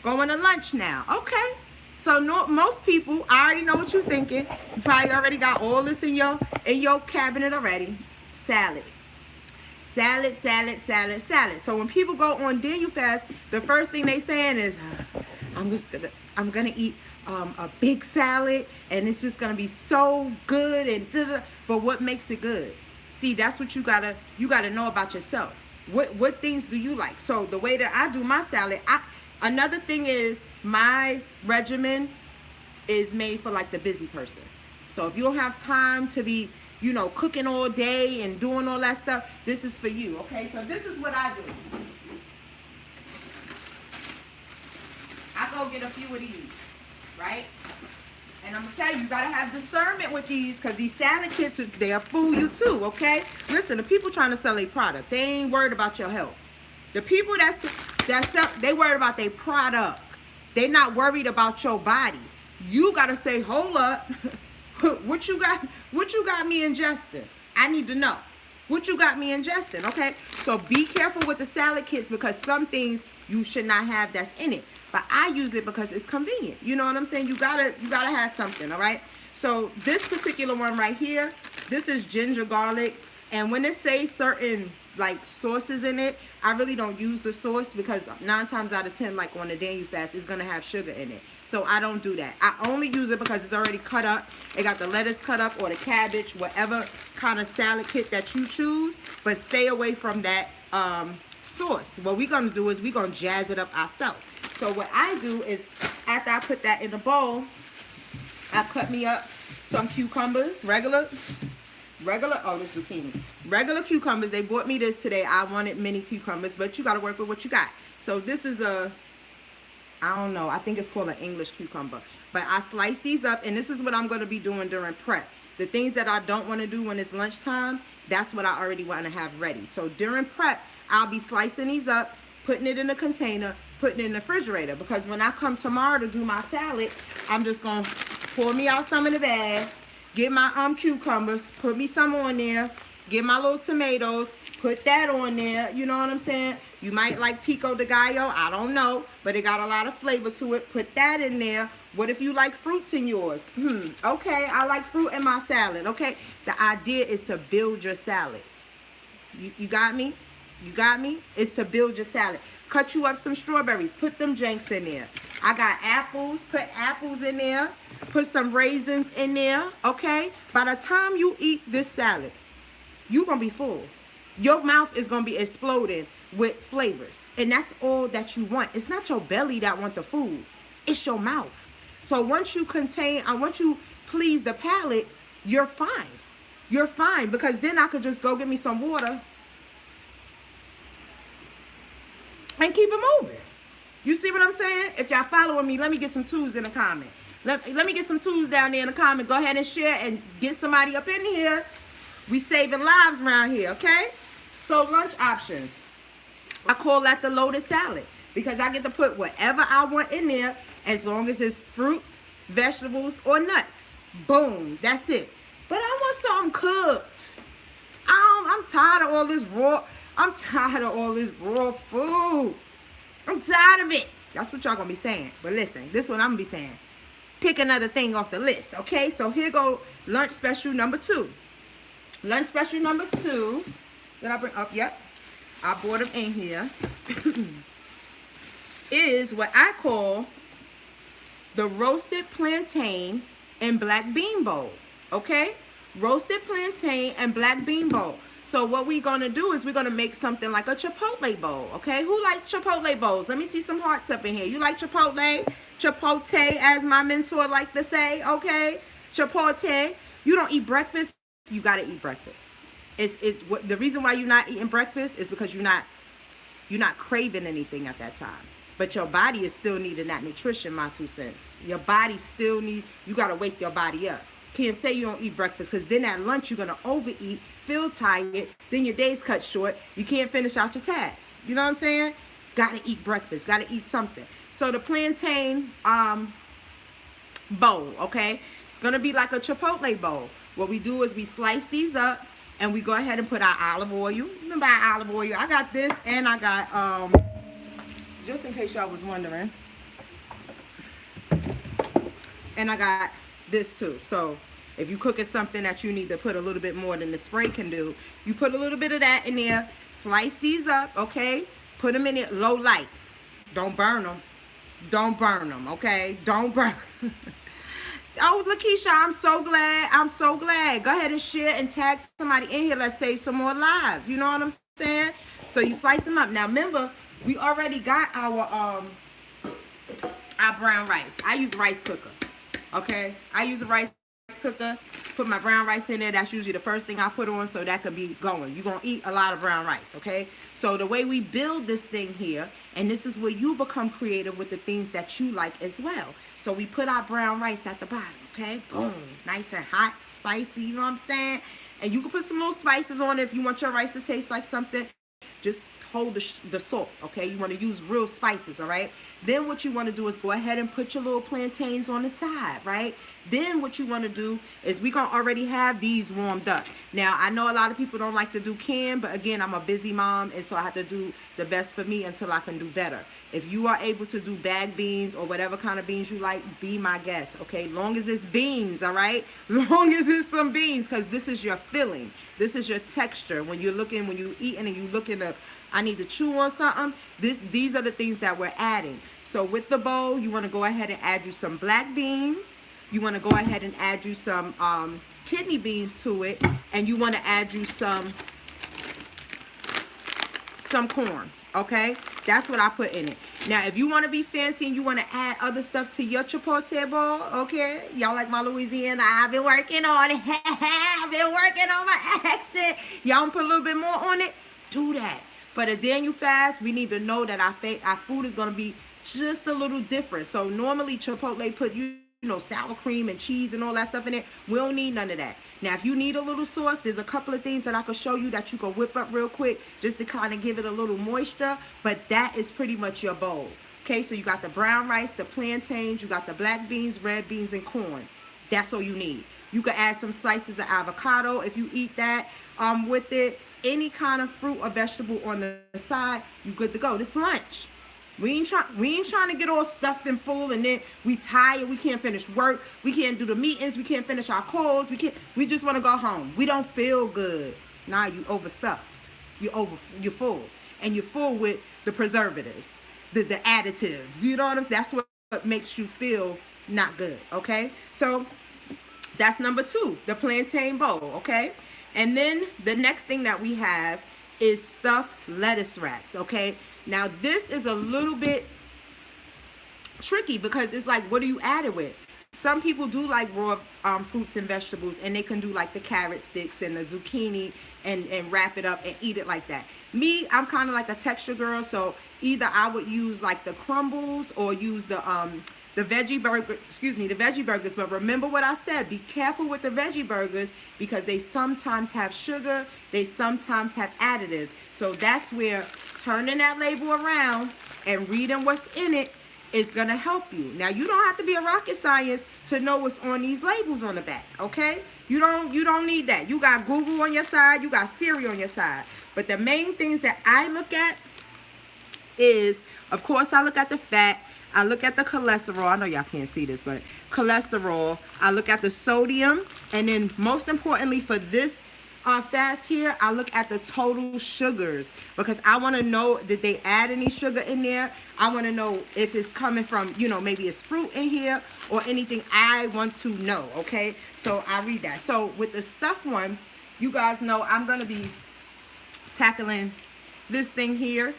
[SPEAKER 1] Going to lunch now, okay? So most people, I already know what you're thinking. You probably already got all this in your cabinet already. Salad. Salad. So when people go on Daniel fast, the first thing they saying is, I'm gonna eat a big salad, and it's just gonna be so good and da-da. But what makes it good? See, that's what you gotta know about yourself. What things do you like? So the way that I do my salad, another thing is my regimen is made for like the busy person. So if you don't have time to be cooking all day and doing all that stuff, this is for you, okay? So this is what I do. I go get a few of these, right? And I'm gonna tell you, you gotta have discernment with these, because these salad kits, they'll fool you too, okay? Listen, the people trying to sell a product, they ain't worried about your health. The people that sell, they worried about their product. They not worried about your body. You gotta say, hold up. What you got me ingesting? I need to know. What you got me ingesting, okay? So be careful with the salad kits, because some things you should not have that's in it. But I use it because it's convenient. You know what I'm saying? You gotta have something, all right? So this particular one right here, this is ginger garlic. And when it says certain like sauces in it, I really don't use the sauce, because 9 times out of 10, like on the Daniel fast, it's gonna have sugar in it. So I don't do that. I only use it because it's already cut up. It got the lettuce cut up or the cabbage, whatever kind of salad kit that you choose. But stay away from that sauce. What we're gonna do is we're gonna jazz it up ourselves. So what I do is, after I put that in the bowl, I cut me up some cucumbers, regular, oh, this zucchini. Regular cucumbers. They bought me this today. I wanted mini cucumbers, but you got to work with what you got. So this is I don't know. I think it's called an English cucumber. But I slice these up, and this is what I'm going to be doing during prep. The things that I don't want to do when it's lunchtime, that's what I already want to have ready. So during prep, I'll be slicing these up, putting it in a container, putting it in the refrigerator. Because when I come tomorrow to do my salad, I'm just going to pour me out some in the bag, get my cucumbers, put me some on there, get my little tomatoes, put that on there, you know what I'm saying? You might like pico de gallo, I don't know, but it got a lot of flavor to it. Put that in there. What if you like fruits in yours? Okay, I like fruit in my salad, okay? The idea is to build your salad. You got me? You got me? It's to build your salad. Cut you up some strawberries, put them janks in there. I got apples, put apples in there. Put some raisins in there, okay? By the time you eat this salad, you're going to be full. Your mouth is going to be exploding with flavors. And that's all that you want. It's not your belly that want the food. It's your mouth. So once you please the palate, you're fine. You're fine, because then I could just go get me some water and keep it moving. You see what I'm saying? If y'all following me, let me get some twos in the comment. Let me get some twos down there in the comment. Go ahead and share and get somebody up in here. We saving lives around here, okay? So lunch options. I call that the loaded salad because I get to put whatever I want in there as long as it's fruits, vegetables, or nuts. Boom, that's it. But I want something cooked. I'm tired of all this raw. I'm tired of all this raw food. I'm tired of it. That's what y'all gonna be saying. But listen, this is what I'm gonna be saying. Pick another thing off the list, okay? So here go lunch special number 2. Lunch special number 2. Did I bring up? Yep. I brought them in here. Is what I call the roasted plantain and black bean bowl, okay? Roasted plantain and black bean bowl. So what we're gonna do is we're gonna make something like a Chipotle bowl, okay? Who likes Chipotle bowls? Let me see some hearts up in here. You like Chipotle? Chipotle, as my mentor like to say, okay? Chipotle. You don't eat breakfast, you gotta eat breakfast. The reason why you're not eating breakfast is because you're not craving anything at that time. But your body is still needing that nutrition, my 2 cents. Your body still needs, you gotta wake your body up. Can't say you don't eat breakfast because then at lunch you're gonna overeat, feel tired, then your day's cut short, you can't finish out your tasks. You know what I'm saying? Gotta eat breakfast, gotta eat something. So the plantain bowl, okay? It's gonna be like a Chipotle bowl. What we do is we slice these up and we go ahead and put our olive oil. You can buy olive oil. I got this and I got, just in case y'all was wondering, and I got this too. So if you cooking something that you need to put a little bit more than the spray can do, you put a little bit of that in there. Slice these up, okay? Put them in it low light. Don't burn them. Don't burn them, okay? Don't burn. Oh, Lakeisha, I'm so glad. I'm so glad. Go ahead and share and tag somebody in here. Let's save some more lives. You know what I'm saying? So you slice them up. Now remember, we already got our brown rice. I use a rice cooker. Okay? I use a rice cooker. Put my brown rice in there. That's usually the first thing I put on so that can be going. You're going to eat a lot of brown rice, okay? So the way we build this thing here, and this is where you become creative with the things that you like as well. So we put our brown rice at the bottom, okay? Boom. Nice and hot, spicy, you know what I'm saying? And you can put some little spices on it if you want your rice to taste like something. Just hold the salt, okay? You want to use real spices, all right? Then what you want to do is go ahead and put your little plantains on the side, right? Then what you want to do is we gonna already have these warmed up. Now, I know a lot of people don't like to do canned, but again, I'm a busy mom, and so I have to do the best for me until I can do better. If you are able to do bag beans or whatever kind of beans you like, be my guest, okay? Long as it's beans, all right? Long as it's some beans, because this is your filling. This is your texture. When you're eating and you looking to, I need to chew on something, these are the things that we're adding. So with the bowl, you want to go ahead and add you some black beans. You want to go ahead and add you some kidney beans to it. And you want to add you some corn, okay? That's what I put in it. Now, if you want to be fancy and you want to add other stuff to your chipotle bowl, okay? Y'all like my Louisiana? I've been working on it. I've been working on my accent. Y'all want to put a little bit more on it? Do that. For the Daniel fast, we need to know that our food is going to be just a little different. So normally Chipotle put you know, sour cream and cheese and all that stuff in it. We don't need none of that. Now, if you need a little sauce, there's a couple of things that I could show you that you can whip up real quick just to kind of give it a little moisture. But that is pretty much your bowl. Okay, so you got the brown rice, the plantains, you got the black beans, red beans, and corn. That's all you need. You can add some slices of avocado if you eat that with it. Any kind of fruit or vegetable on the side, you good to go. This lunch. We ain't trying to get all stuffed and full, and then we tired. We can't finish work. We can't do the meetings. We can't finish our calls. We just want to go home. We don't feel good. Now you overstuffed. You're full, and you're full with the preservatives, the additives. You know what I'm saying? That's what makes you feel not good. Okay, so that's number 2, the plantain bowl. Okay, and then the next thing that we have is stuffed lettuce wraps. Okay. Now, this is a little bit tricky because it's like, what do you add it with? Some people do like raw fruits and vegetables, and they can do like the carrot sticks and the zucchini and wrap it up and eat it like that. Me, I'm kind of like a texture girl, so either I would use like the crumbles or use the the veggie burger, the veggie burgers. But remember what I said, be careful with the veggie burgers because they sometimes have sugar, they sometimes have additives. So that's where turning that label around and reading what's in it is gonna help you. Now you don't have to be a rocket science to know what's on these labels on the back, okay? You don't need that. You got Google on your side, you got Siri on your side. But the main things that I look at is, of course, I look at the fat, I look at the cholesterol. I know y'all can't see this, but cholesterol. I look at the sodium, and then most importantly for this fast here, I look at the total sugars because I want to know, did they add any sugar in there? I want to know if it's coming from, you know, maybe it's fruit in here or anything. I want to know, okay? So I read that. So with the stuffed one, you guys know I'm going to be tackling this thing here.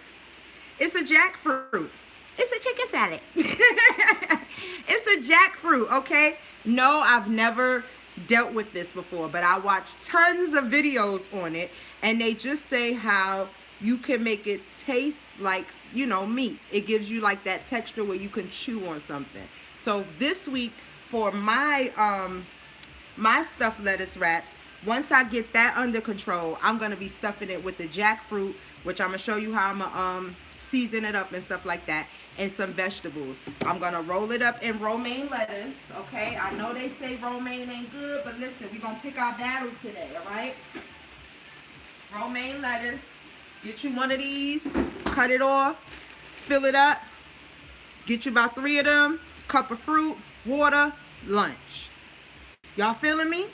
[SPEAKER 1] It's a jackfruit. It's a chicken salad. It's a jackfruit, okay? No, I've never dealt with this before, but I watched tons of videos on it, and they just say how you can make it taste like, you know, meat. It gives you like that texture where you can chew on something. So this week for my my stuffed lettuce wraps, once I get that under control, I'm gonna be stuffing it with the jackfruit, which I'm gonna show you how I'm gonna season it up and stuff like that, and some vegetables. I'm gonna roll it up in romaine lettuce, okay? I know they say romaine ain't good, but listen, we're gonna pick our battles today, all right? Romaine lettuce. Get you one of these, cut it off, fill it up, get you about 3 of them, cup of fruit, water, lunch. Y'all feeling me?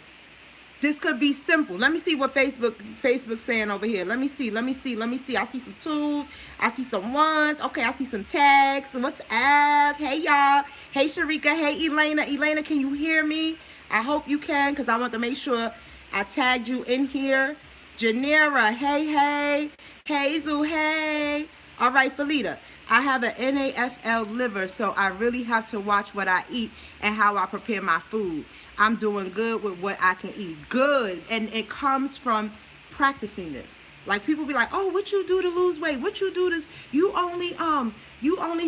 [SPEAKER 1] This could be simple. Let me see what Facebook's saying over here. Let me see. I see some tools. I see some ones. Okay, I see some tags. What's up? Hey, y'all. Hey, Sharika. Hey, Elena. Elena, can you hear me? I hope you can, because I want to make sure I tagged you in here. Janira. Hey. Hazel. Hey. All right, Felita. I have an NAFL liver, so I really have to watch what I eat and how I prepare my food. I'm doing good with what I can eat. Good. And it comes from practicing this. Like people be like, oh, what you do to lose weight? What you do this? You only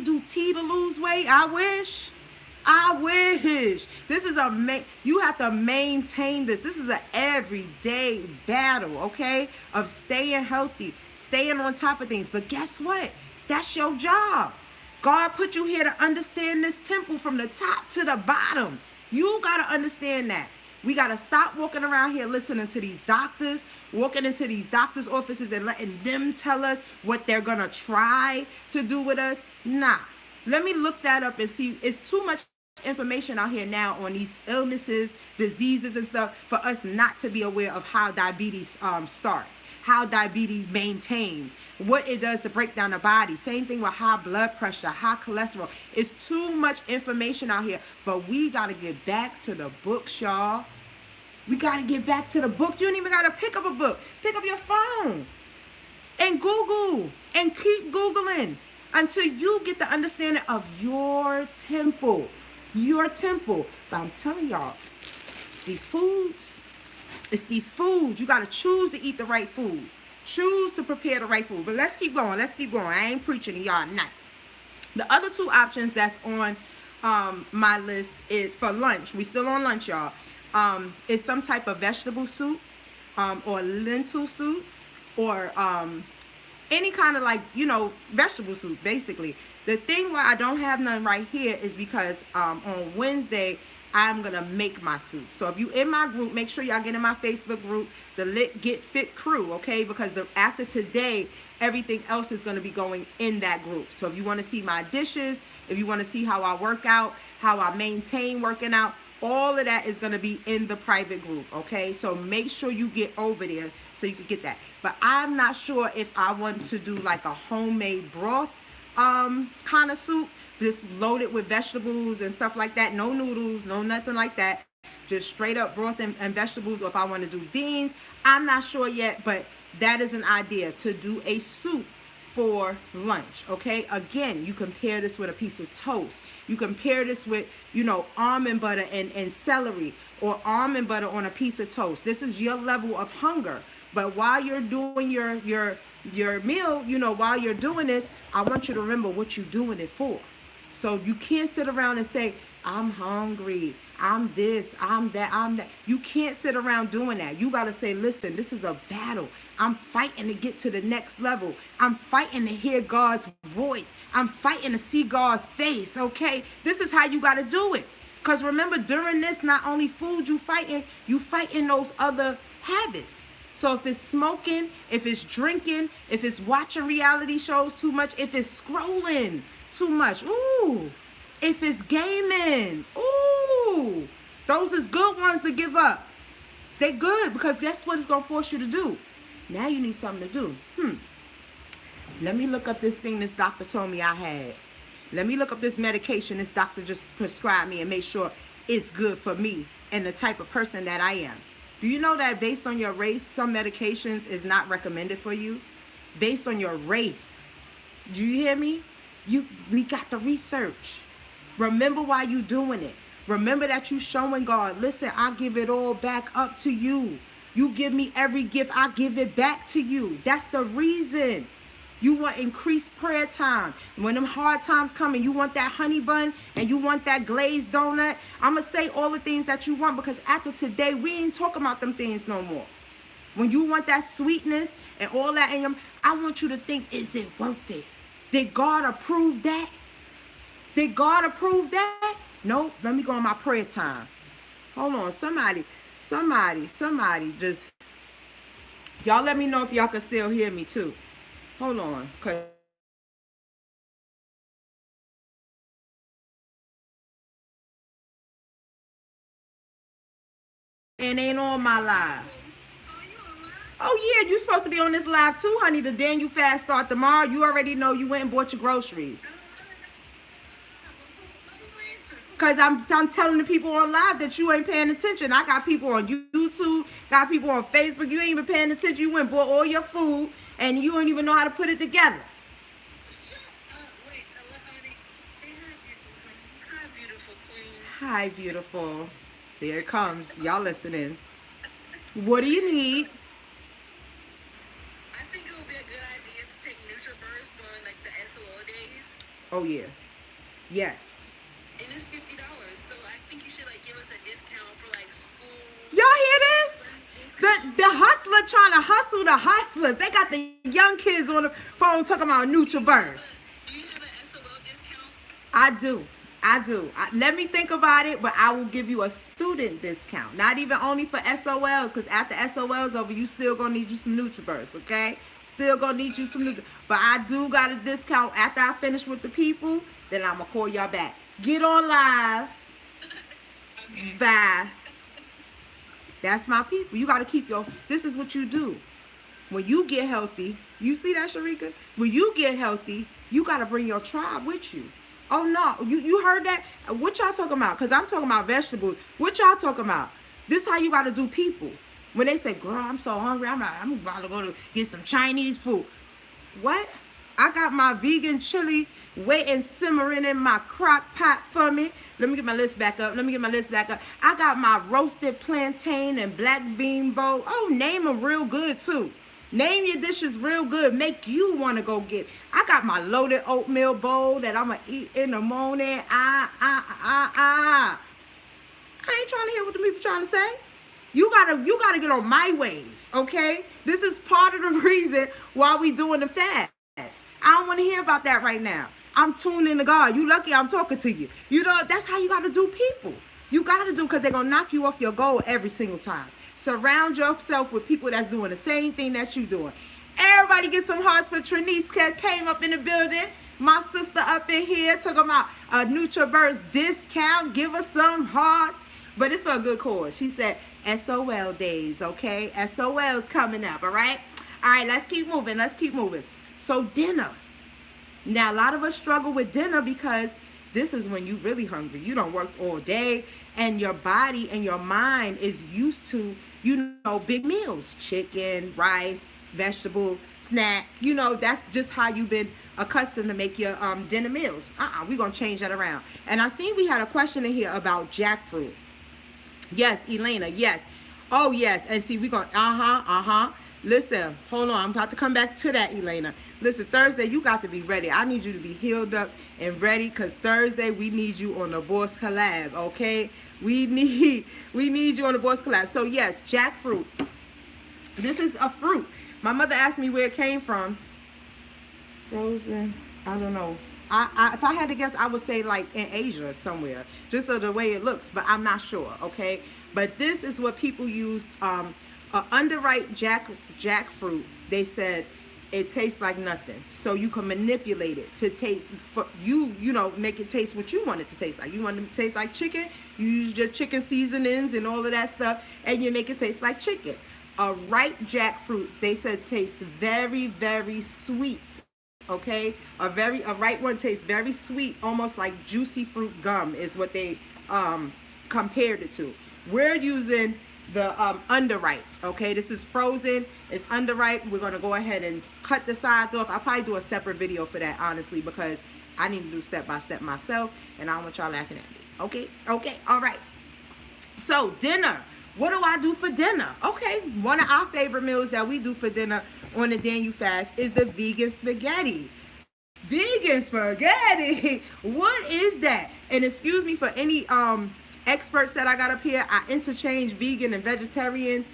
[SPEAKER 1] do tea to lose weight? I wish. This is you have to maintain this. This is an everyday battle, okay? Of staying healthy, staying on top of things. But guess what? That's your job. God put you here to understand this temple from the top to the bottom. You got to understand that. We got to stop walking around here listening to these doctors, walking into these doctors' offices and letting them tell us what they're going to try to do with us. Nah. Let me look that up and see. It's too much information out here now on these illnesses, diseases and stuff for us not to be aware of how diabetes starts, how diabetes maintains, what it does to break down the body. Same thing with high blood pressure, high cholesterol. It's too much information out here, but we got to get back to the books, y'all. We got to get back to the books. You don't even got to pick up a book. Pick up your phone and Google and keep Googling until you get the understanding of your temple. Your temple. But I'm telling y'all, it's these foods. You got to choose to eat the right food. Choose to prepare the right food. But let's keep going. I ain't preaching to y'all tonight. The other 2 options that's on my list is for lunch. We still on lunch, y'all. Is some type of vegetable soup or lentil soup or any kind of like, you know, vegetable soup, basically. The thing why I don't have none right here is because on Wednesday, I'm going to make my soup. So if you in my group, make sure y'all get in my Facebook group, the Lit Get Fit crew, okay? Because after today, everything else is going to be going in that group. So if you want to see my dishes, if you want to see how I work out, how I maintain working out, all of that is going to be in the private group, okay? So make sure you get over there so you can get that. But I'm not sure if I want to do like a homemade broth kind of soup, just loaded with vegetables and stuff like that. No noodles, no nothing like that. Just straight up broth and vegetables, or if I want to do beans. I'm not sure yet, but that is an idea, to do a soup for lunch, okay? Again, you compare this with a piece of toast. You compare this with, you know, almond butter and celery, or almond butter on a piece of toast. This is your level of hunger. But while you're doing your meal, you know, while you're doing this, I want you to remember what you're doing it for. So you can't sit around and say, I'm hungry, I'm this, I'm that, I'm that. You can't sit around doing that. You got to say, listen, this is a battle. I'm fighting to get to the next level. I'm fighting to hear God's voice. I'm fighting to see God's face, okay? This is how you got to do it. Because remember, during this, not only food you fighting those other habits. So if it's smoking, if it's drinking, if it's watching reality shows too much, if it's scrolling too much, ooh, if it's gaming, ooh, those is good ones to give up. They good because guess what it's going to force you to do? Now you need something to do. Let me look up this thing this doctor told me I had. Let me look up this medication this doctor just prescribed me and make sure it's good for me and the type of person that I am. Do you know that based on your race, some medications is not recommended for you? Based on your race. Do you hear me? We got the research. Remember why you doing it. Remember that you showing God, listen, I give it all back up to you. You give me every gift, I give it back to you. That's the reason. You want increased prayer time. When them hard times come and you want that honey bun and you want that glazed donut, I'm going to say all the things that you want because after today, we ain't talking about them things no more. When you want that sweetness and all that in your, I want you to think, is it worth it? Did God approve that? Did God approve that? Nope. Let me go on my prayer time. Hold on. Somebody just, y'all let me know if y'all can still hear me too. Hold on. Cause it ain't on my live. Oh yeah, you supposed to be on this live too, honey. The Daniel fast start tomorrow. You already know you went and bought your groceries. Because I'm telling the people on live that you ain't paying attention. I got people on YouTube, got people on Facebook. You ain't even paying attention. You went and bought all your food, and you don't even know how to put it together.
[SPEAKER 2] Wait, honey. Hi, beautiful queen.
[SPEAKER 1] Hi, beautiful. There it comes. Y'all listening. What do you need?
[SPEAKER 2] I think it would be a good idea to take NutriBurst during like the SOL days.
[SPEAKER 1] Oh, yeah. Yes.
[SPEAKER 2] And it's $50, so I think you should like give us a discount for like school.
[SPEAKER 1] Y'all hear this? The hustler trying to hustle the hustlers. They got the young kids on the phone talking about NutriBurst.
[SPEAKER 2] Do you have an SOL discount?
[SPEAKER 1] I do. Let me think about it, but I will give you a student discount. Not even only for SOLs, because after SOL's over, you still gonna need you some NutriBurst, okay? Still gonna need you some NutriBurst. But I do got a discount after I finish with the people. Then I'm gonna call y'all back. Get on live.
[SPEAKER 2] Okay.
[SPEAKER 1] Bye. That's my people. You got to keep this is what you do. When you get healthy, you see that, Sharika? When you get healthy, you got to bring your tribe with you. Oh, no. You heard that? What y'all talking about? Because I'm talking about vegetables. What y'all talking about? This is how you got to do people. When they say, girl, I'm so hungry. I'm about to go to get some Chinese food. What? I got my vegan chili waiting simmering in my crock pot for me. Let me get my list back up. I got my roasted plantain and black bean bowl. Oh, name them real good too. Name your dishes real good. Make you want to go get. I got my loaded oatmeal bowl that I'm going to eat in the morning. I ain't trying to hear what the people trying to say. You gotta get on my wave, okay? This is part of the reason why we doing the fast. I don't want to hear about that right now. I'm tuned in to God. You lucky I'm talking to you. You know, that's how you got to do people. You got to do, because they're going to knock you off your goal every single time. Surround yourself with people that's doing the same thing that you doing. Everybody get some hearts for Trinice came up in the building. My sister up in here talking about a NutriBurst discount. Give us some hearts. But it's for a good cause. She said SOL days, okay? SOL's coming up, all right? All right, let's keep moving. So dinner. Now, a lot of us struggle with dinner because this is when you really hungry. You don't work all day, and your body and your mind is used to, big meals. Chicken, rice, vegetable, snack. That's just how you've been accustomed to make your dinner meals. We're going to change that around. And I seen we had a question in here about jackfruit. Yes, Elena, yes. Oh, yes. And see, we're going, Listen, hold on. I'm about to come back to that, Elena. Listen, Thursday, you got to be ready. I need you to be healed up and ready, because Thursday, we need you on the Boss Collab, okay? We need you on the Boss Collab. So, yes, jackfruit. This is a fruit. My mother asked me where it came from. Frozen. I don't know. If I had to guess, I would say like in Asia somewhere, just so the way it looks, but I'm not sure, okay? But this is what people used, underripe jackfruit. They said it tastes like nothing. So you can manipulate it to taste, for you know, make it taste what you want it to taste like. You want it to taste like chicken, you use your chicken seasonings and all of that stuff, and you make it taste like chicken. A ripe jackfruit, they said, tastes very, very sweet. Okay, a ripe one tastes very sweet, almost like juicy fruit gum is what they compared it to. We're using the underripe. Okay, this is frozen, it's underripe. We're gonna go ahead and cut the sides off. I'll probably do a separate video for that, honestly, because I need to do step by step myself, and I don't want y'all laughing at me. Okay, all right. So dinner. What do I do for dinner? Okay, one of our favorite meals that we do for dinner on the Daniel fast is the vegan spaghetti. Vegan spaghetti. What is that? And excuse me for any experts that I got up here. I interchange vegan and vegetarian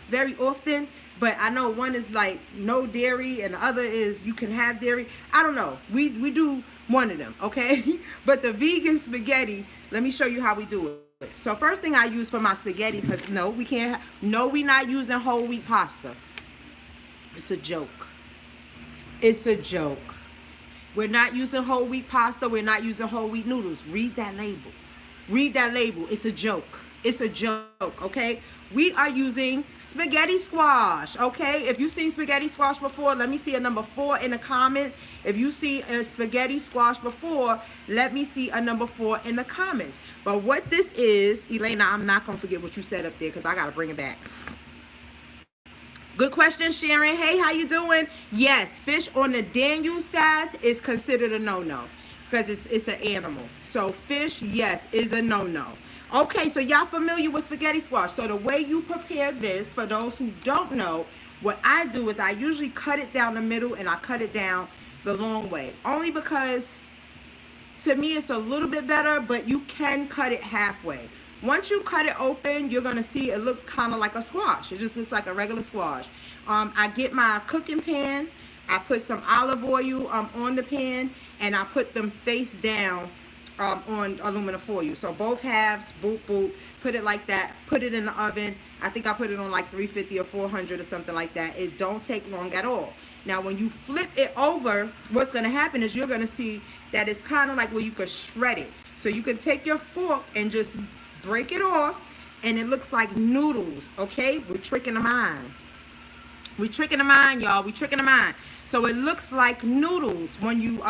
[SPEAKER 1] very often, but I know one is like no dairy and the other is you can have dairy. I don't know. We do one of them, okay? But the vegan spaghetti, let me show you how we do it. So first thing I use for my spaghetti, because no, we can't, no, we not using whole wheat pasta. It's a joke. It's a joke. We're not using whole wheat pasta. We're not using whole wheat noodles. Read that label. Read that label. It's a joke. It's a joke, okay? We are using spaghetti squash, okay? If you've seen spaghetti squash before, let me see a number 4 in the comments. If you see a spaghetti squash before, let me see a number 4 in the comments. But what this is, Elena, I'm not going to forget what you said up there because I got to bring it back. Good question, Sharon. Hey, how you doing? Yes, fish on the Daniel's fast is considered a no-no because it's an animal. So fish, yes, is a no-no. Okay, so y'all familiar with spaghetti squash. So the way you prepare this, for those who don't know, what I do is I usually cut it down the middle and I cut it down the long way. Only because to me it's a little bit better, but you can cut it halfway. Once you cut it open, you're going to see it looks kind of like a squash. It just looks like a regular squash. I get my cooking pan. I put some olive oil on the pan, and I put them face down on aluminum foil. So both halves, boop, boop, put it like that. Put it in the oven. I think I put it on like 350 or 400 or something like that. It don't take long at all. Now, when you flip it over, what's going to happen is you're going to see that it's kind of like where you could shred it. So you can take your fork and just break it off, and it looks like noodles, okay? We're tricking the mind. We're tricking the mind, y'all. We're tricking the mind. So it looks like noodles when you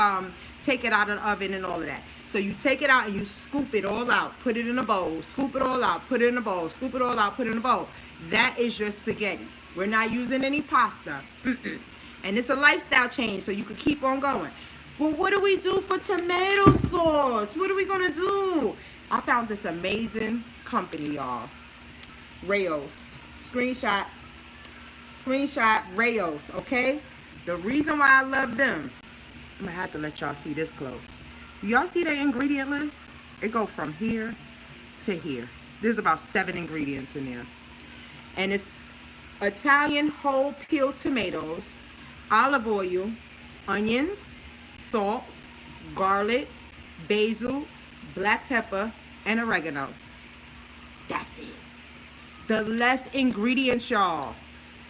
[SPEAKER 1] take it out of the oven and all of that. So you take it out and you scoop it all out, put it in a bowl, scoop it all out, put it in a bowl, scoop it all out, put it in a bowl. That is your spaghetti. We're not using any pasta. And it's a lifestyle change, so you can keep on going. Well, what do we do for tomato sauce? What are we going to do? I found this amazing company, y'all. Rao's. Screenshot Rao's, okay? The reason why I love them, I'm going to have to let y'all see this close. Y'all see the ingredient list? It go from here to here. There's about 7 ingredients in there. And it's Italian whole peeled tomatoes, olive oil, onions, salt, garlic, basil, black pepper, and oregano. That's it. The less ingredients, y'all,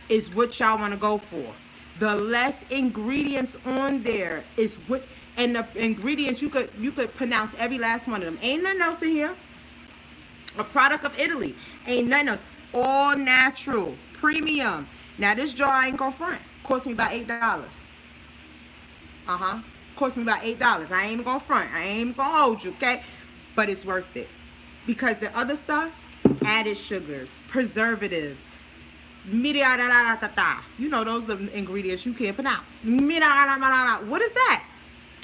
[SPEAKER 1] is what y'all want to go for. The less ingredients on there is what, and the ingredients you could pronounce every last one of them. Ain't nothing else in here. A product of Italy. Ain't nothing else. All natural, premium. Now this jar I ain't gonna front. Cost me about $8. Cost me about $8. I ain't even gonna front. I ain't even gonna hold you, okay? But it's worth it. Because the other stuff, added sugars, preservatives, you know, those are the ingredients you can't pronounce. What is that?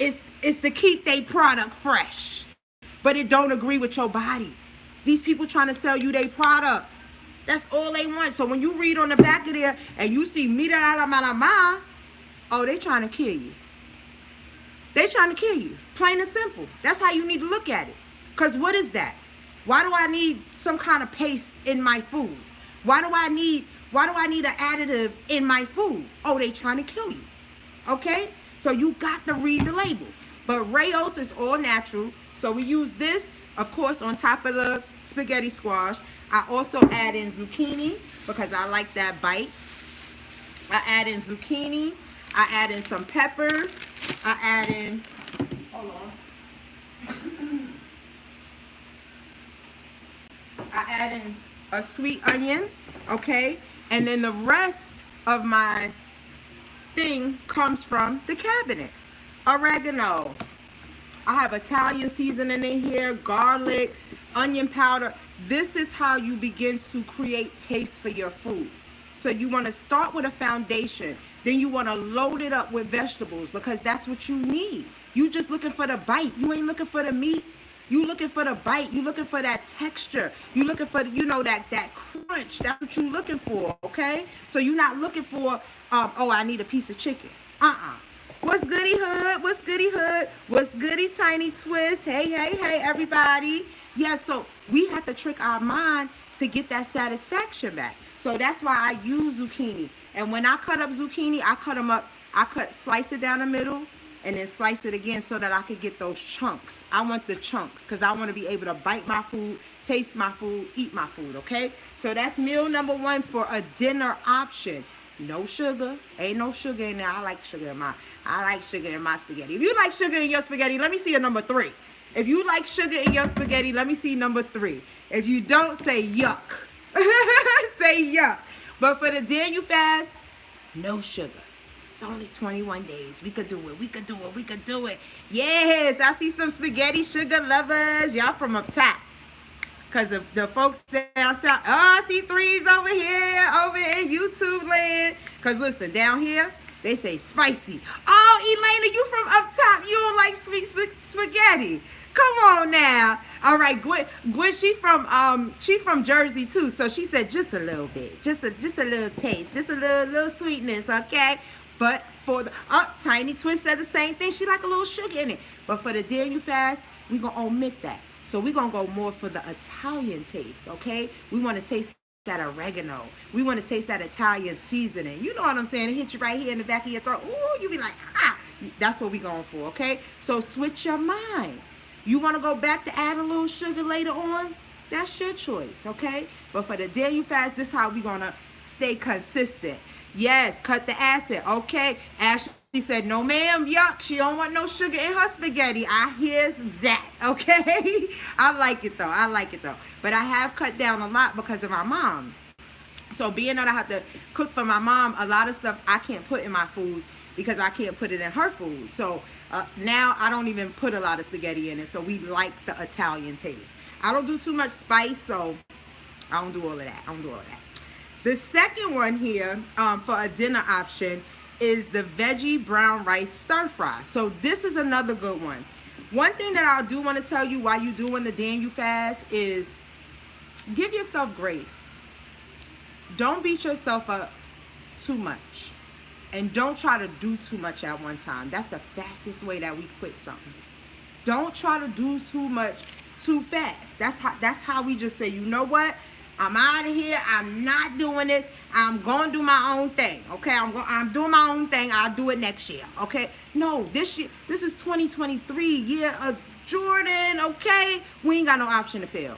[SPEAKER 1] It's to keep their product fresh. But it don't agree with your body. These people trying to sell you their product. That's all they want. So when you read on the back of there and you see mira la la ma, oh, they trying to kill you. They trying to kill you. Plain and simple. That's how you need to look at it. Because what is that? Why do I need some kind of paste in my food? Why do I need an additive in my food? Oh, they trying to kill you. Okay? So you got to read the label. But Rao's is all natural. So we use this, of course, on top of the spaghetti squash. I also add in zucchini because I like that bite. I add in zucchini. I add in some peppers. I add in, hold on. I add in a sweet onion, okay? And then the rest of my thing comes from the cabinet. Oregano. I have Italian seasoning in here, garlic, onion powder. This is how you begin to create taste for your food. So you want to start with a foundation. Then you want to load it up with vegetables because that's what you need. You just looking for the bite. You ain't looking for the meat. You looking for the bite. You looking for that texture. You looking for, you know, that crunch. That's what you looking for, okay? So you're not looking for, oh, I need a piece of chicken. What's goody hood? What's goody hood? What's goody tiny twist? Hey, hey, hey, everybody. Yeah, so we have to trick our mind to get that satisfaction back. So that's why I use zucchini. And when I cut up zucchini, I cut them up. Slice it down the middle and then slice it again so that I could get those chunks. I want the chunks because I want to be able to bite my food, taste my food, eat my food, okay? So that's meal number one for a dinner option. No sugar. Ain't no sugar in there. I like sugar in my spaghetti. If you like sugar in your spaghetti, let me see a number 3. If you like sugar in your spaghetti, let me see number 3. If you don't, say yuck. Say yuck. But for the Daniel fast, no sugar. It's only 21 days. We could do it. We could do it. We could do it. Yes, I see some spaghetti sugar lovers. Y'all from up top. Because of the folks down south. Oh, I see 3s over here, over in YouTube land. Because listen, down here, they say spicy. Oh, Elena, you from up top. You don't like sweet spaghetti. Come on now. All right, Gwen, she from Jersey too. So she said just a little bit, just a little taste, just a little sweetness, okay? But for the Tiny Twist said the same thing. She like a little sugar in it. But for the Daniel fast, we gonna omit that. So we're gonna go more for the Italian taste, okay? We want to taste that oregano. We want to taste that Italian seasoning. You know what I'm saying? It hit you right here in the back of your throat. Ooh, you be like, ah. That's what we're going for, okay? So switch your mind. You want to go back to add a little sugar later on? That's your choice, okay? But for the Daniel fast, this is how we're going to stay consistent. Yes, cut the acid, okay? Ashley said, no ma'am, yuck. She don't want no sugar in her spaghetti. I hears that, okay? I like it though. But I have cut down a lot because of my mom. So being that I have to cook for my mom, a lot of stuff I can't put in my foods because I can't put it in her food. So now I don't even put a lot of spaghetti in it. So we like the Italian taste. I don't do too much spice, so I don't do all of that. The second one here for a dinner option is the veggie brown rice stir fry. So this is another good one. One thing that I do want to tell you while you're doing the Daniel fast is give yourself grace. Don't beat yourself up too much. And don't try to do too much at one time. That's the fastest way that we quit something. Don't try to do too much too fast. That's how we just say, you know what? I'm out of here. I'm not doing this. I'm going to do my own thing. Okay? I'm doing my own thing. I'll do it next year. Okay? No, this year, this is 2023, year of Jordan. Okay? We ain't got no option to fail.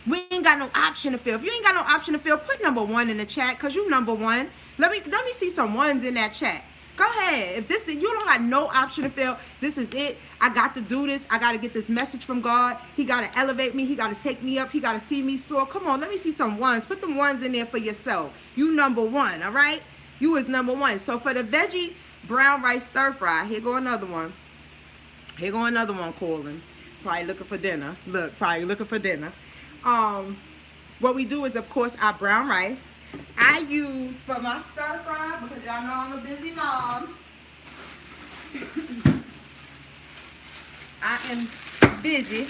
[SPEAKER 1] We ain't got no option to fail. If you ain't got no option to fail, put number 1 in the chat because you number 1. Let me see some ones in that chat. Go ahead. If you don't have no option to fail, this is it. I got to do this. I got to get this message from God. He got to elevate me. He got to take me up. He got to see me soar. Come on, let me see some ones. Put them ones in there for yourself. You number 1, all right? You is number 1. So for the veggie brown rice stir fry, here go another one. Here go another one calling. Probably looking for dinner. Look, probably looking for dinner. What we do is, of course, our brown rice. I use for my stir fry, because y'all know I'm a busy mom. I am busy.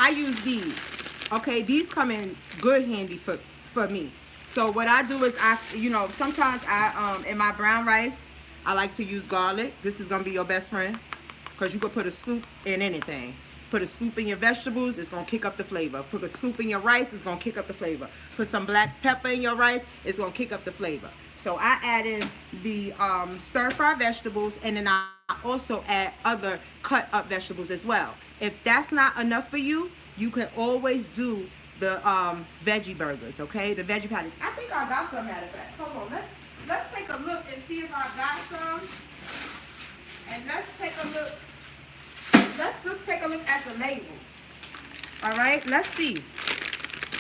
[SPEAKER 1] I use these. Okay, these come in good handy for me. So what I do is sometimes in my brown rice, I like to use garlic. This is gonna be your best friend because you could put a scoop in anything. Put a scoop in your vegetables, it's gonna kick up the flavor. Put a scoop in your rice, it's gonna kick up the flavor. Put some black pepper in your rice, it's gonna kick up the flavor. So I added the stir-fry vegetables, and then I also add other cut up vegetables as well. If that's not enough for you, you can always do the veggie burgers, okay? The veggie patties. I think I got some, matter of fact. Hold on, let's take a look and see if I got some. And let's take a look at the label. All right, let's see.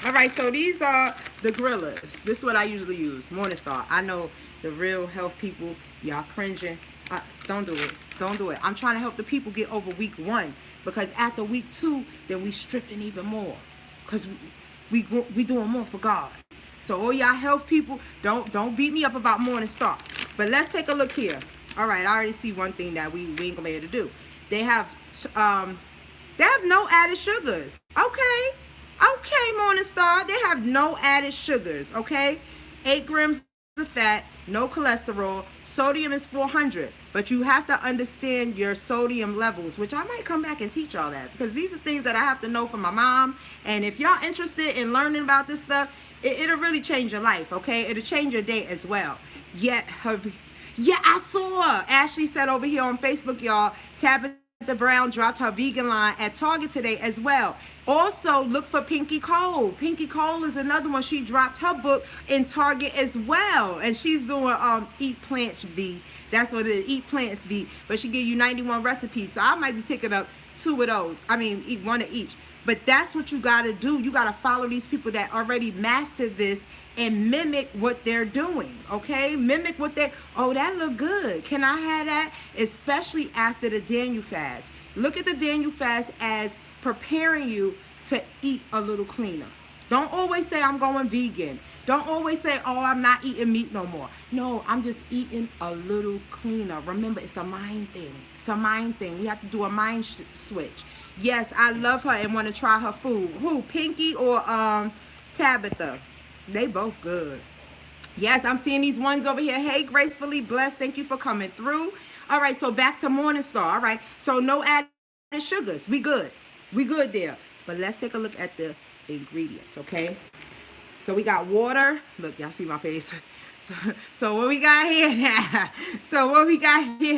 [SPEAKER 1] All right, so these are the grillers. This is what I usually use, Morningstar. I know the real health people, y'all cringing. Don't do it. Don't do it. I'm trying to help the people get over week 1, because after week 2, then we stripping even more, because we doing more for God. So all y'all health people, don't beat me up about Morningstar. But let's take a look here. All right, I already see one thing that we ain't gonna be able to do. They have no added sugars. Okay, Morningstar. They have no added sugars. Okay, 8 grams of fat, no cholesterol. Sodium is 400. But you have to understand your sodium levels, which I might come back and teach y'all that, because these are things that I have to know from my mom. And if y'all interested in learning about this stuff, it'll really change your life. Okay, it'll change your day as well. Yeah, I saw Ashley said over here on Facebook, y'all, Tabitha Brown dropped her vegan line at Target today as well. Also, look for Pinky Cole. Pinky Cole is another one. She dropped her book in Target as well, and she's doing Eat Plants Be. That's what it is, Eat Plants Be. But she give you 91 recipes, so I might be picking up 2 of those. I mean, eat 1 of each. But that's what you gotta do. You gotta follow these people that already mastered this and mimic what they're doing, okay? Mimic what oh, that look good. Can I have that? Especially after the Daniel fast. Look at the Daniel fast as preparing you to eat a little cleaner. Don't always say I'm going vegan. Don't always say, oh, I'm not eating meat no more. No, I'm just eating a little cleaner. Remember, it's a mind thing. It's a mind thing. We have to do a mind switch. Yes, I love her and want to try her food. Who, Pinky or Tabitha? They both good. Yes, I'm seeing these ones over here. Hey, Gracefully Blessed. Thank you for coming through. All right, so back to Morningstar. All right, so no added sugars. We good. We good there. But let's take a look at the ingredients, okay? So we got water. Look, y'all see my face. So what we got here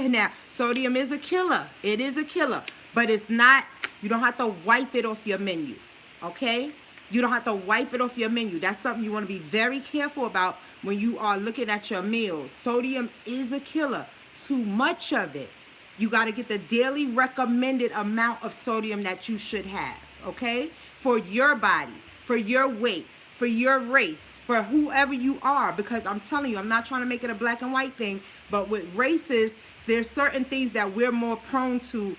[SPEAKER 1] now? Sodium is a killer. It is a killer. But it's not, you don't have to wipe it off your menu, okay? You don't have to wipe it off your menu. That's something you want to be very careful about when you are looking at your meals. Sodium is a killer. Too much of it. You got to get the daily recommended amount of sodium that you should have, okay? For your body, for your weight, for your race, for whoever you are. Because I'm telling you, I'm not trying to make it a black and white thing, but with races, there's certain things that we're more prone to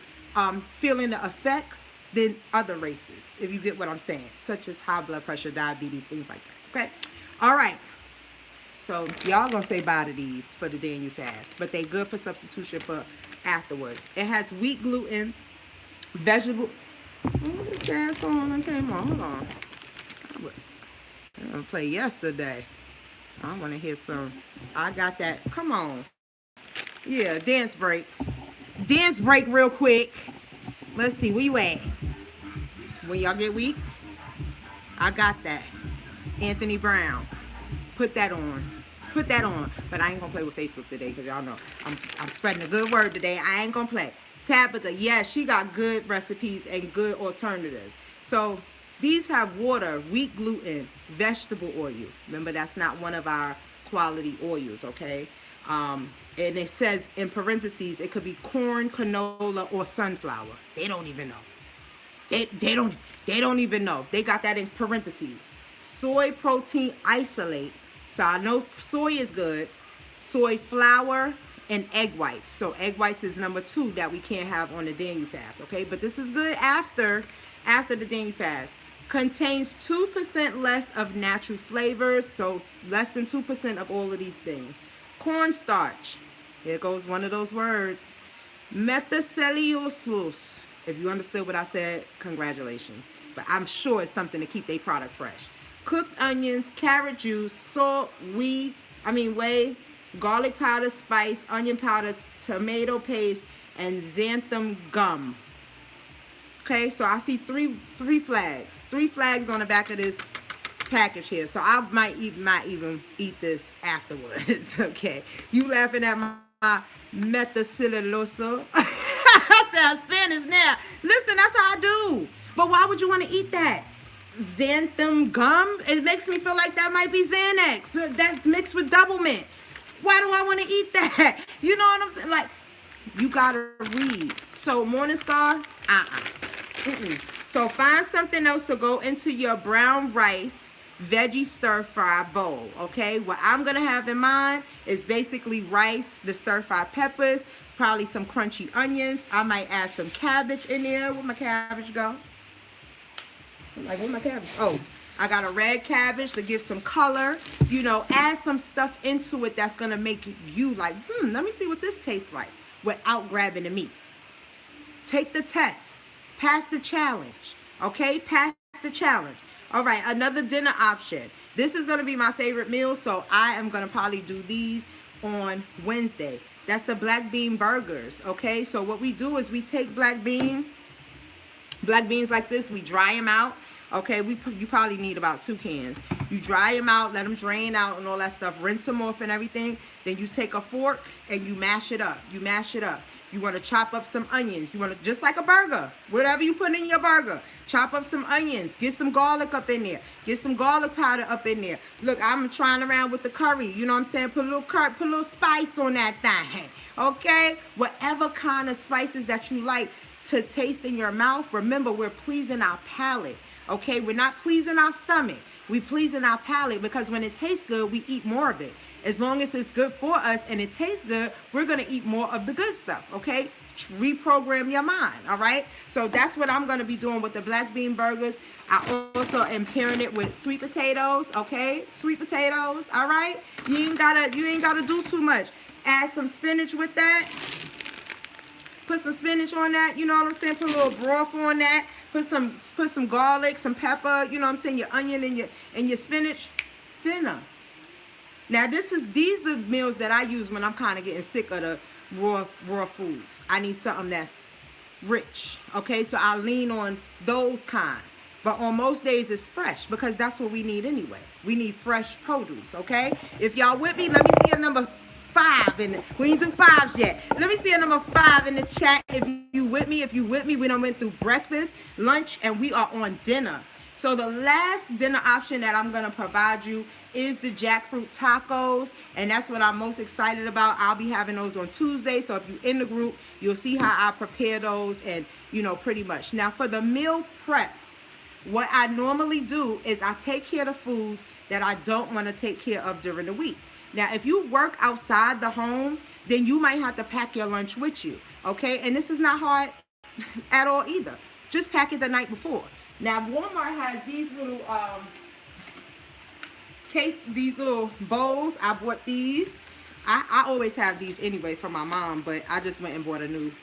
[SPEAKER 1] feeling the effects than other races, if you get what I'm saying, such as high blood pressure, diabetes, things like that, okay? All right, so y'all gonna say bye to these for the Daniel fast, but they good for substitution for afterwards. It has wheat gluten, vegetable, what is that song that came on? Hold on. I'm gonna play yesterday. I want to hear some. I got that. Come on. Yeah, dance break. Dance break real quick. Let's see, where you at? When y'all get weak, I got that. Anthony Brown. Put that on. Put that on. But I ain't gonna play with Facebook today, because y'all know I'm spreading a good word today. I ain't gonna play. Tabitha, yeah, she got good recipes and good alternatives. So these have water, wheat gluten, vegetable oil. Remember, that's not one of our quality oils, okay? And it says in parentheses, it could be corn, canola, or sunflower. They don't even know. They don't even know. They got that in parentheses. Soy protein isolate. So I know soy is good. Soy flour and egg whites. So egg whites is number 2 that we can't have on the Daniel fast, okay? But this is good after the Daniel fast. Contains 2% less of natural flavors, so less than 2% of all of these things. Cornstarch. Here goes one of those words. Methicellulose. If you understood what I said, congratulations. But I'm sure it's something to keep their product fresh. cooked onions, carrot juice, salt, whey, garlic powder, spice, onion powder, tomato paste, and xanthan gum. Okay, so I see three flags on the back of this package here. So I might even eat this afterwards. Okay, you laughing at my metacellulosa? I sound Spanish now. Listen, that's how I do. But why would you want to eat that? Xanthan gum? It makes me feel like that might be Xanax. That's mixed with double mint. Why do I want to eat that? You know what I'm saying? Like, you gotta read. So Morningstar, So find something else to go into your brown rice veggie stir fry bowl. Okay, what I'm gonna have in mind is basically rice, the stir fry peppers, probably some crunchy onions. I might add some cabbage in there. Where'd my cabbage go? Like, where's my cabbage? Oh, I got a red cabbage to give some color. You know, add some stuff into it that's gonna make you like, let me see what this tastes like without grabbing the meat. Take the test. Pass the challenge. Okay, pass the challenge. All right, another dinner option. This is gonna be my favorite meal, so I am gonna probably do these on Wednesday. That's the black bean burgers. Okay, so what we do is we take black beans like this, we dry them out. Okay, you probably need about 2 cans. You dry them out, let them drain out and all that stuff, rinse them off and everything. Then you take a fork and you mash it up. You want to chop up some onions. You want to, just like a burger, whatever you put in your burger, chop up some onions, get some garlic up in there, get some garlic powder up in there. Look, I'm trying around with the curry, you know what I'm saying? Put a little spice on that thing, okay? Whatever kind of spices that you like to taste in your mouth. Remember, we're pleasing our palate, okay? We're not pleasing our stomach. We pleasing our palate, because when it tastes good, we eat more of it. As long as it's good for us and it tastes good, we're going to eat more of the good stuff, okay? Reprogram your mind, all right? So that's what I'm going to be doing with the black bean burgers. I also am pairing it with sweet potatoes, okay? Sweet potatoes, all right? You ain't gotta do too much. Add some spinach with that. Put some spinach on that, you know what I'm saying? Put a little broth on that. Put some garlic, some pepper, you know what I'm saying? Your onion and your spinach. Dinner. Now these are meals that I use when I'm kind of getting sick of the raw foods. I need something that's rich, okay? So I lean on those kind. But on most days it's fresh, because that's what we need anyway. We need fresh produce, okay? If y'all with me, let me see a number 5 in we ain't do 5s yet. Let me see a number 5 in the chat. If you with me, we done went through breakfast, lunch, and we are on dinner. So the last dinner option that I'm gonna provide you is the jackfruit tacos, and that's what I'm most excited about. I'll be having those on Tuesday, so if you're in the group, you'll see how I prepare those, and you know, pretty much. Now for the meal prep, what I normally do is I take care of the foods that I don't want to take care of during the week. Now, if you work outside the home, then you might have to pack your lunch with you, okay? And this is not hard at all either. Just pack it the night before. Now, Walmart has these little these little bowls. I bought these. I always have these anyway for my mom, but I just went and bought a new.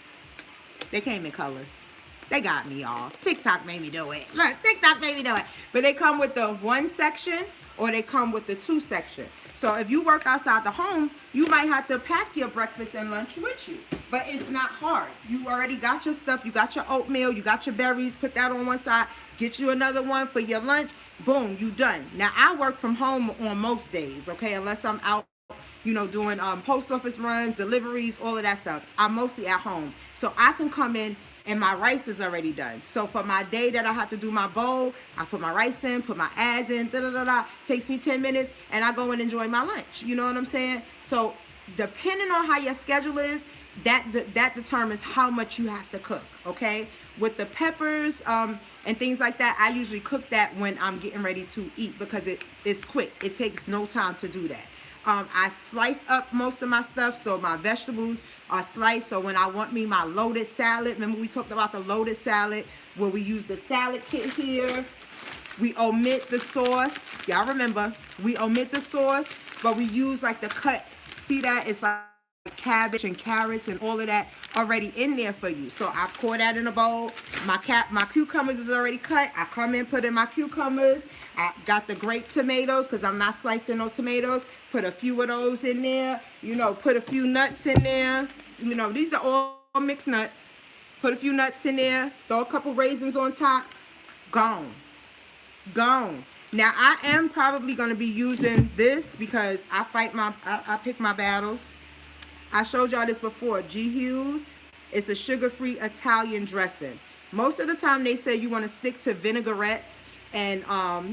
[SPEAKER 1] They came in colors. They got me, y'all. TikTok made me do it. Look, TikTok made me do it. But they come with the 1 section or they come with the 2 section. So if you work outside the home, you might have to pack your breakfast and lunch with you. But it's not hard. You already got your stuff. You got your oatmeal. You got your berries. Put that on one side. Get you another one for your lunch. Boom, you done. Now, I work from home on most days, okay? Unless I'm out, you know, doing post office runs, deliveries, all of that stuff. I'm mostly at home. So I can come in and my rice is already done. So for my day that I have to do my bowl, I put my rice in, put my ads in, takes me 10 minutes, and I go and enjoy my lunch. You know what I'm saying? So depending on how your schedule is, that determines how much you have to cook, okay? With the peppers and things like that, I usually cook that when I'm getting ready to eat, because it's quick. It takes no time to do that. I slice up most of my stuff, so my vegetables are sliced. So when I want me my loaded salad, remember we talked about the loaded salad, where we use the salad kit here. We omit the sauce. Y'all remember, we omit the sauce, but we use like the cut. See that? It's like cabbage and carrots and all of that already in there for you. So I pour that in a bowl. My cucumbers is already cut. I come in, put in my cucumbers. I got the grape tomatoes because I'm not slicing those tomatoes. Put a few of those in there. You know, put a few nuts in there. You know, these are all mixed nuts. Put a few nuts in there. Throw a couple raisins on top. Gone. Gone. Now, I am probably going to be using this because I pick my battles. I showed y'all this before. G. Hughes. It's a sugar-free Italian dressing. Most of the time they say you want to stick to vinaigrettes and,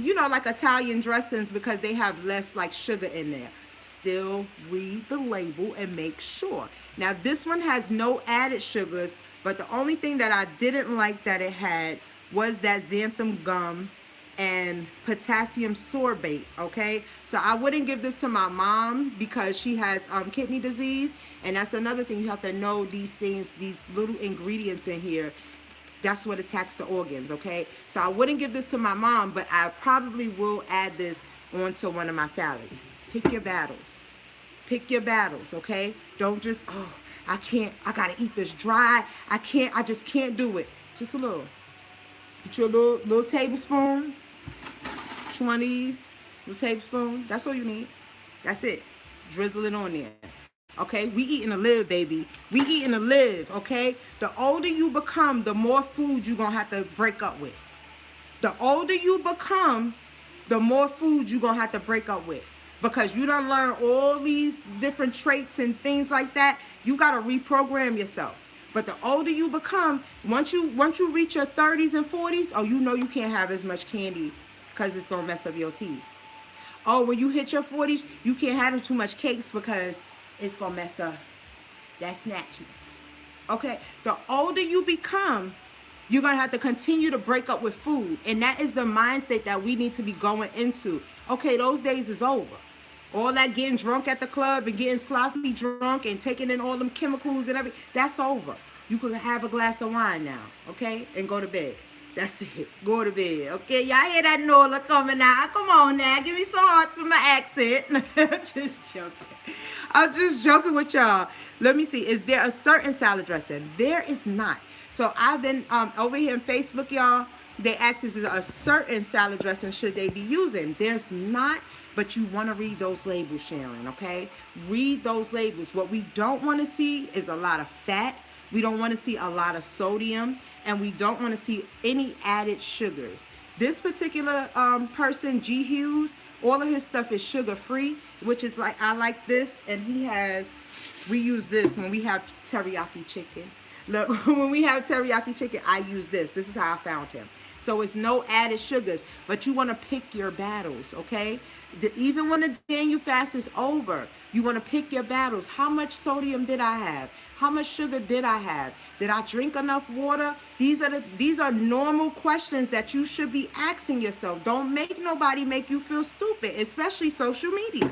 [SPEAKER 1] you know, like Italian dressings because they have less like sugar in there. Still read the label and make sure. Now, this one has no added sugars, but the only thing that I didn't like that it had was that xanthan gum and potassium sorbate, okay? So I wouldn't give this to my mom because she has kidney disease, and that's another thing. You have to know these things, these little ingredients in here. That's what attacks the organs, okay? So I wouldn't give this to my mom, but I probably will add this onto one of my salads. Pick your battles. Pick your battles, okay? Don't just, oh, I gotta eat this dry. I just can't do it. Just a little. Get your little tablespoon. 20 little tablespoon. That's all you need. That's it. Drizzle it on there. Okay, we eating to live, baby. We eating to live, okay? The older you become, the more food you're going to have to break up with. The older you become, the more food you're going to have to break up with. Because you done learn all these different traits and things like that. You got to reprogram yourself. But the older you become, once you reach your 30s and 40s, oh, you know you can't have as much candy because it's going to mess up your teeth. Oh, when you hit your 40s, you can't have too much cakes because it's going to mess up that snatchiness. Okay? The older you become, you're going to have to continue to break up with food. And that is the mind state that we need to be going into. Okay, those days is over. All that getting drunk at the club and getting sloppy drunk and taking in all them chemicals and everything, that's over. You can have a glass of wine now, okay? And go to bed. That's it. Go to bed, okay? Y'all hear that Nola coming out? Come on now. Give me some hearts for my accent. Just joking. I'm just joking with y'all. Let me see. Is there a certain salad dressing? There is not. So I've been over here on Facebook, y'all. They asked is a certain salad dressing should they be using? There's not. But you want to read those labels, Sharon, okay? Read those labels. What we don't want to see is a lot of fat. We don't want to see a lot of sodium. And we don't want to see any added sugars. This particular person, G. Hughes, all of his stuff is sugar-free, which is like, I like this. And we use this when we have teriyaki chicken. Look, when we have teriyaki chicken, I use this. This is how I found him. So it's no added sugars, but you want to pick your battles, okay? Even when the Daniel fast is over, you want to pick your battles. How much sodium did I have? How much sugar did I have? Did I drink enough water? These are normal questions that you should be asking yourself. Don't make nobody make you feel stupid, especially social media.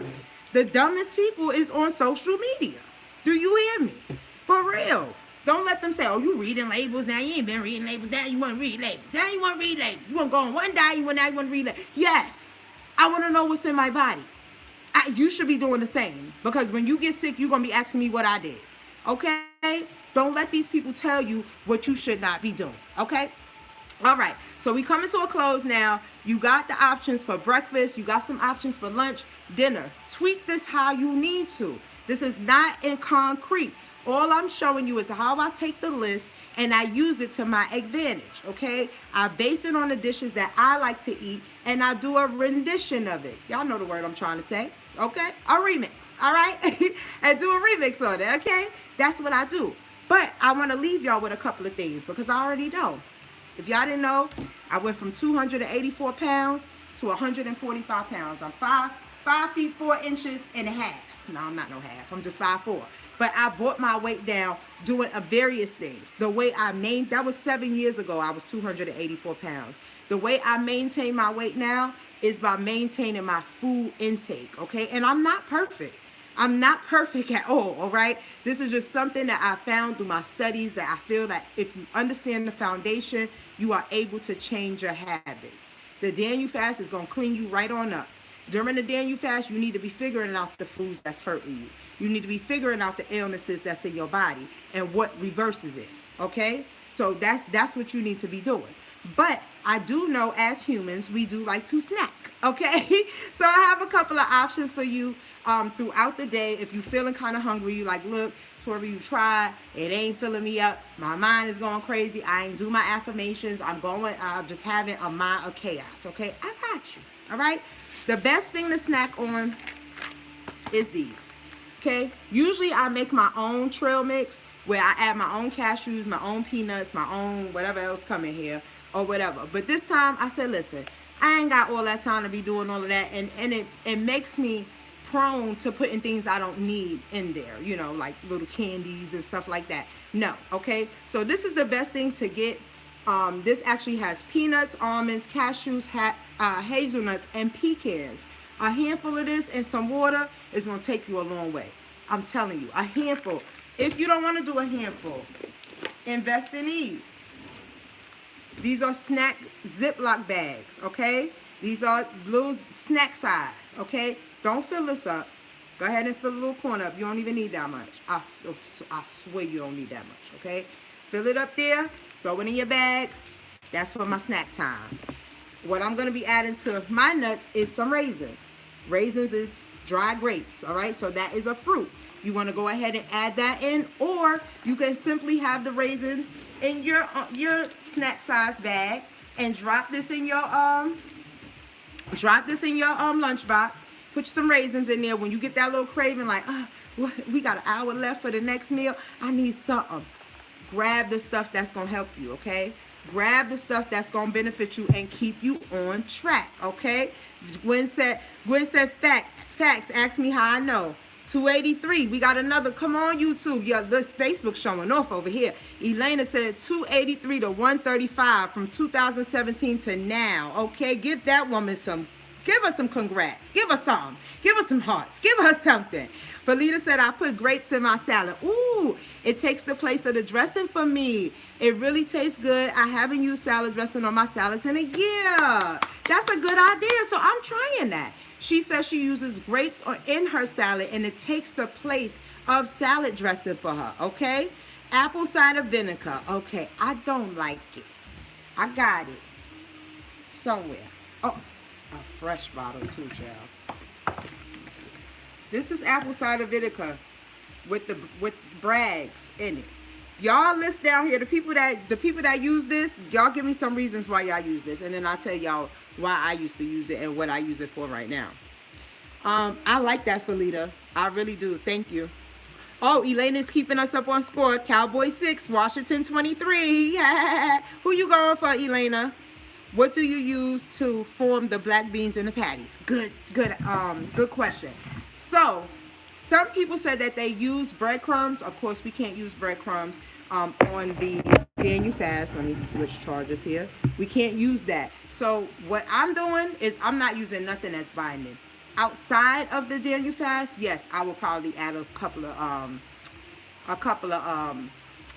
[SPEAKER 1] The dumbest people is on social media. Do you hear me? For real. Don't let them say, oh, you reading labels now. You ain't been reading labels. Now you want to read labels. Now you want to read labels. You want to go on one diet. Now you want to read labels. Yes. I want to know what's in my body. You should be doing the same. Because when you get sick, you're going to be asking me what I did. Okay? Don't let these people tell you what you should not be doing. Okay? All right. So we coming to a close now. You got the options for breakfast. You got some options for lunch, dinner. Tweak this how you need to. This is not in concrete. All I'm showing you is how I take the list and I use it to my advantage, okay? I base it on the dishes that I like to eat and I do a rendition of it. Y'all know the word I'm trying to say, okay? A remix, all right? And do a remix on it, okay? That's what I do. But I want to leave y'all with a couple of things because I already know. If y'all didn't know, I went from 284 pounds to 145 pounds. I'm 5 feet 4 inches and a half. No, I'm not no half. I'm just 5'4". But I brought my weight down doing various things. The way that was 7 years ago, I was 284 pounds. The way I maintain my weight now is by maintaining my food intake, okay? And I'm not perfect. I'm not perfect at all right? This is just something that I found through my studies that I feel that if you understand the foundation, you are able to change your habits. The Daniel fast is going to clean you right on up. During the Daniel fast, you need to be figuring out the foods that's hurting you. You need to be figuring out the illnesses that's in your body and what reverses it, okay? So that's what you need to be doing. But I do know as humans, we do like to snack. Okay, so I have a couple of options for you throughout the day. If you're feeling kind of hungry, you like, look, Tori, you tried, it ain't filling me up. My mind is going crazy. I ain't do my affirmations. I'm just having a mind of chaos. Okay, I got you. All right. The best thing to snack on is these. Okay, usually I make my own trail mix where I add my own cashews, my own peanuts, my own whatever else come in here or whatever. But this time I said, listen, I ain't got all that time to be doing all of that, and it makes me prone to putting things I don't need in there, you know, like little candies and stuff like that. No, okay? So this is the best thing to get. This actually has peanuts, almonds, cashews, hazelnuts, and pecans. A handful of this and some water is going to take you a long way. I'm telling you, a handful. If you don't want to do a handful, invest in these. These are snack Ziploc bags, okay? These are little snack size, okay? Don't fill this up. Go ahead and fill a little corn up. You don't even need that much. I swear you don't need that much, okay? Fill it up there. Throw it in your bag. That's for my snack time. What I'm going to be adding to my nuts is some raisins. Raisins is dry grapes, all right? So that is a fruit. You want to go ahead and add that in, or you can simply have the raisins in your snack size bag and drop this in your lunchbox. Put some raisins in there. When you get that little craving, like, we got an hour left for the next meal, I need something. Grab the stuff that's gonna help you, okay? Grab the stuff that's gonna benefit you and keep you on track, okay? Gwen said facts. Ask me how I know. 283. We got another. Come on, YouTube. Yeah, this Facebook showing off over here. Elena said 283 to 135 from 2017 to now. Okay, give that woman some. Give her some congrats. Give her some. Give her some hearts. Give her something. Felita said, I put grapes in my salad. Ooh, it takes the place of the dressing for me. It really tastes good. I haven't used salad dressing on my salads in a year. That's a good idea. So I'm trying that. She says she uses grapes in her salad, and it takes the place of salad dressing for her, okay? Apple cider vinegar. Okay, I don't like it. I got it somewhere. Oh, a fresh bottle too, child. This is apple cider vinegar with Bragg's in it. Y'all list down here the people that use this. Y'all give me some reasons why y'all use this, and then I'll tell y'all why I used to use it and what I use it for right now. I like that, Felita. I really do. Thank you. Oh, Elena's keeping us up on score. Cowboy 6, Washington 23. Who you going for, Elena? What do you use to form the black beans in the patties? Good question. So, some people said that they use breadcrumbs. Of course, we can't use breadcrumbs on the Daniel Fast. Let me switch charges here. We can't use that. So, what I'm doing is I'm not using nothing that's binding. Outside of the Daniel Fast, yes, I will probably add a couple of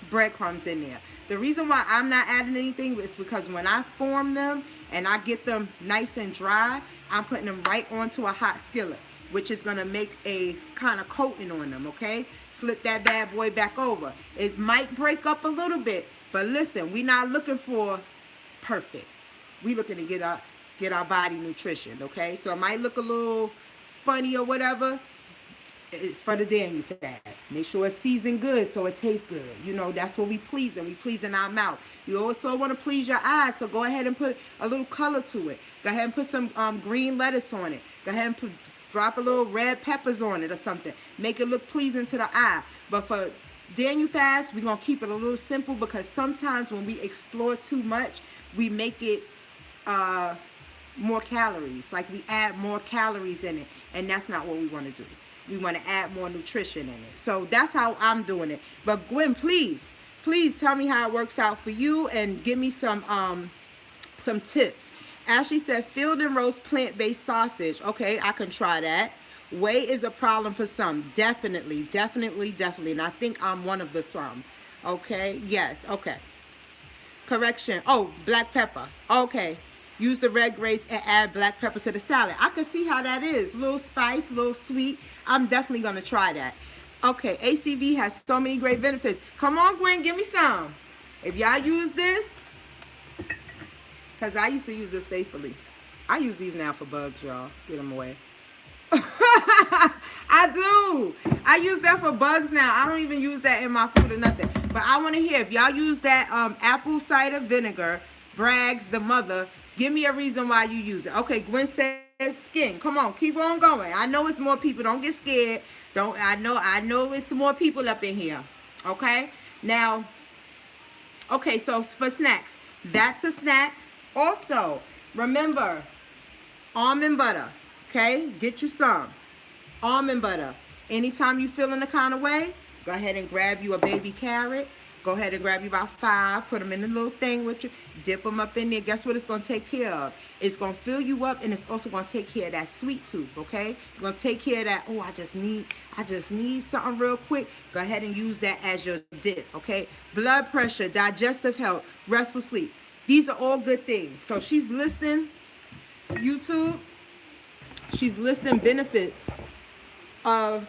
[SPEAKER 1] breadcrumbs in there. The reason why I'm not adding anything is because when I form them and I get them nice and dry, I'm putting them right onto a hot skillet, which is going to make a kind of coating on them, okay? Flip that bad boy back over. It might break up a little bit, but listen, we're not looking for perfect. We're looking to get our body nutrition, okay? So it might look a little funny or whatever. It's for the Daniel Fast. Make sure it's seasoned good so it tastes good. You know, that's what we pleasing. We pleasing our mouth. You also want to please your eyes, so go ahead and put a little color to it. Go ahead and put some green lettuce on it. Go ahead and drop a little red peppers on it or something. Make it look pleasing to the eye. But for Daniel Fast, we're going to keep it a little simple, because sometimes when we explore too much, we make it more calories. Like we add more calories in it, and that's not what we want to do. We want to add more nutrition in it. So that's how I'm doing it. But Gwen, please tell me how it works out for you and give me some tips. Ashley said field and roast plant-based sausage. Okay, I can try that. Whey is a problem for some. Definitely. And I think I'm one of the some. Okay, yes, okay. Correction. Oh, black pepper. Okay. Use the red grapes and add black pepper to the salad. I can see how that is. A little spice, a little sweet. I'm definitely going to try that. Okay, ACV has so many great benefits. Come on, Gwen, give me some. If y'all use this, because I used to use this faithfully. I use these now for bugs, y'all. Get them away. I do. I use that for bugs now. I don't even use that in my food or nothing. But I want to hear if y'all use that apple cider vinegar, Bragg's the mother. Give me a reason why you use it. Okay, Gwen said skin. Come on, keep on going. I know it's more people. Don't get scared. Don't. I know it's more people up in here. Okay. Now. Okay, so for snacks, that's a snack. Also, remember, almond butter. Okay, get you some almond butter. Anytime you feeling the kind of way, go ahead and grab you a baby carrot. Go ahead and grab you about 5. Put them in a little thing with you. Dip them up in there. Guess what it's going to take care of? It's going to fill you up, and it's also going to take care of that sweet tooth, okay? It's going to take care of that, oh, I just need something real quick. Go ahead and use that as your dip, okay? Blood pressure, digestive health, restful sleep. These are all good things. So she's listing YouTube. She's listing benefits of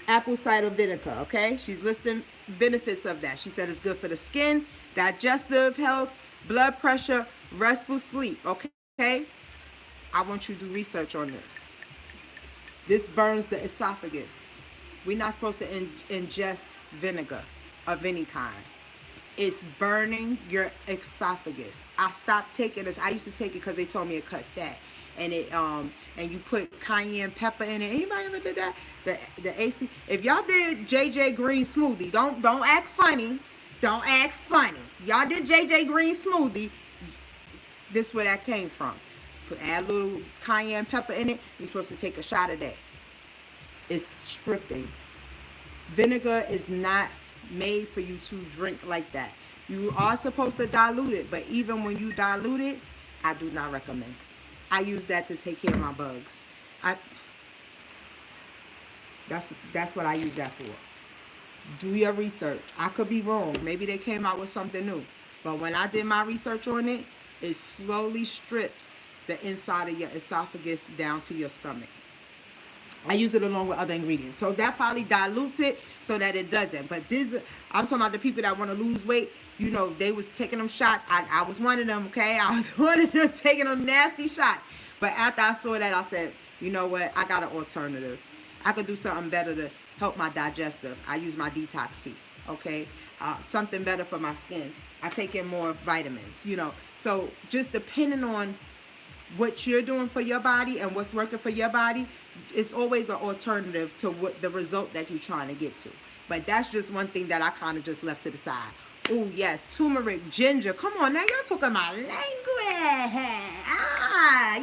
[SPEAKER 1] apple cider vinegar, okay? She's listing benefits of that. She said it's good for the skin, digestive health, blood pressure, restful sleep, okay? I want you to do research on this. This burns the esophagus. We're not supposed to ingest vinegar of any kind. It's burning your esophagus. I stopped taking this. I used to take it because they told me it cut fat. And it and you put cayenne pepper in it. Anybody ever did that? The AC. If y'all did JJ Green smoothie, don't act funny. Don't act funny. Y'all did JJ Green smoothie. This is where that came from. Add a little cayenne pepper in it. You're supposed to take a shot a day. It's stripping. Vinegar is not made for you to drink like that. You are supposed to dilute it, but even when you dilute it, I do not recommend. I use that to take care of my bugs. That's what I use that for. Do your research. I could be wrong. Maybe they came out with something new. But when I did my research on it, it slowly strips the inside of your esophagus down to your stomach. I use it along with other ingredients. So that probably dilutes it so that it doesn't. But this, I'm talking about the people that want to lose weight. You know, they was taking them shots. I was one of them, okay? I was one of them taking them nasty shots. But after I saw that, I said, you know what? I got an alternative. I could do something better to help my digestive. I use my detox tea, okay? Something better for my skin. I take in more vitamins, you know. So just depending on what you're doing for your body and what's working for your body, it's always an alternative to what the result that you're trying to get to. But that's just one thing that I kind of just left to the side. Oh, yes, turmeric, ginger. Come on, now y'all talking about language.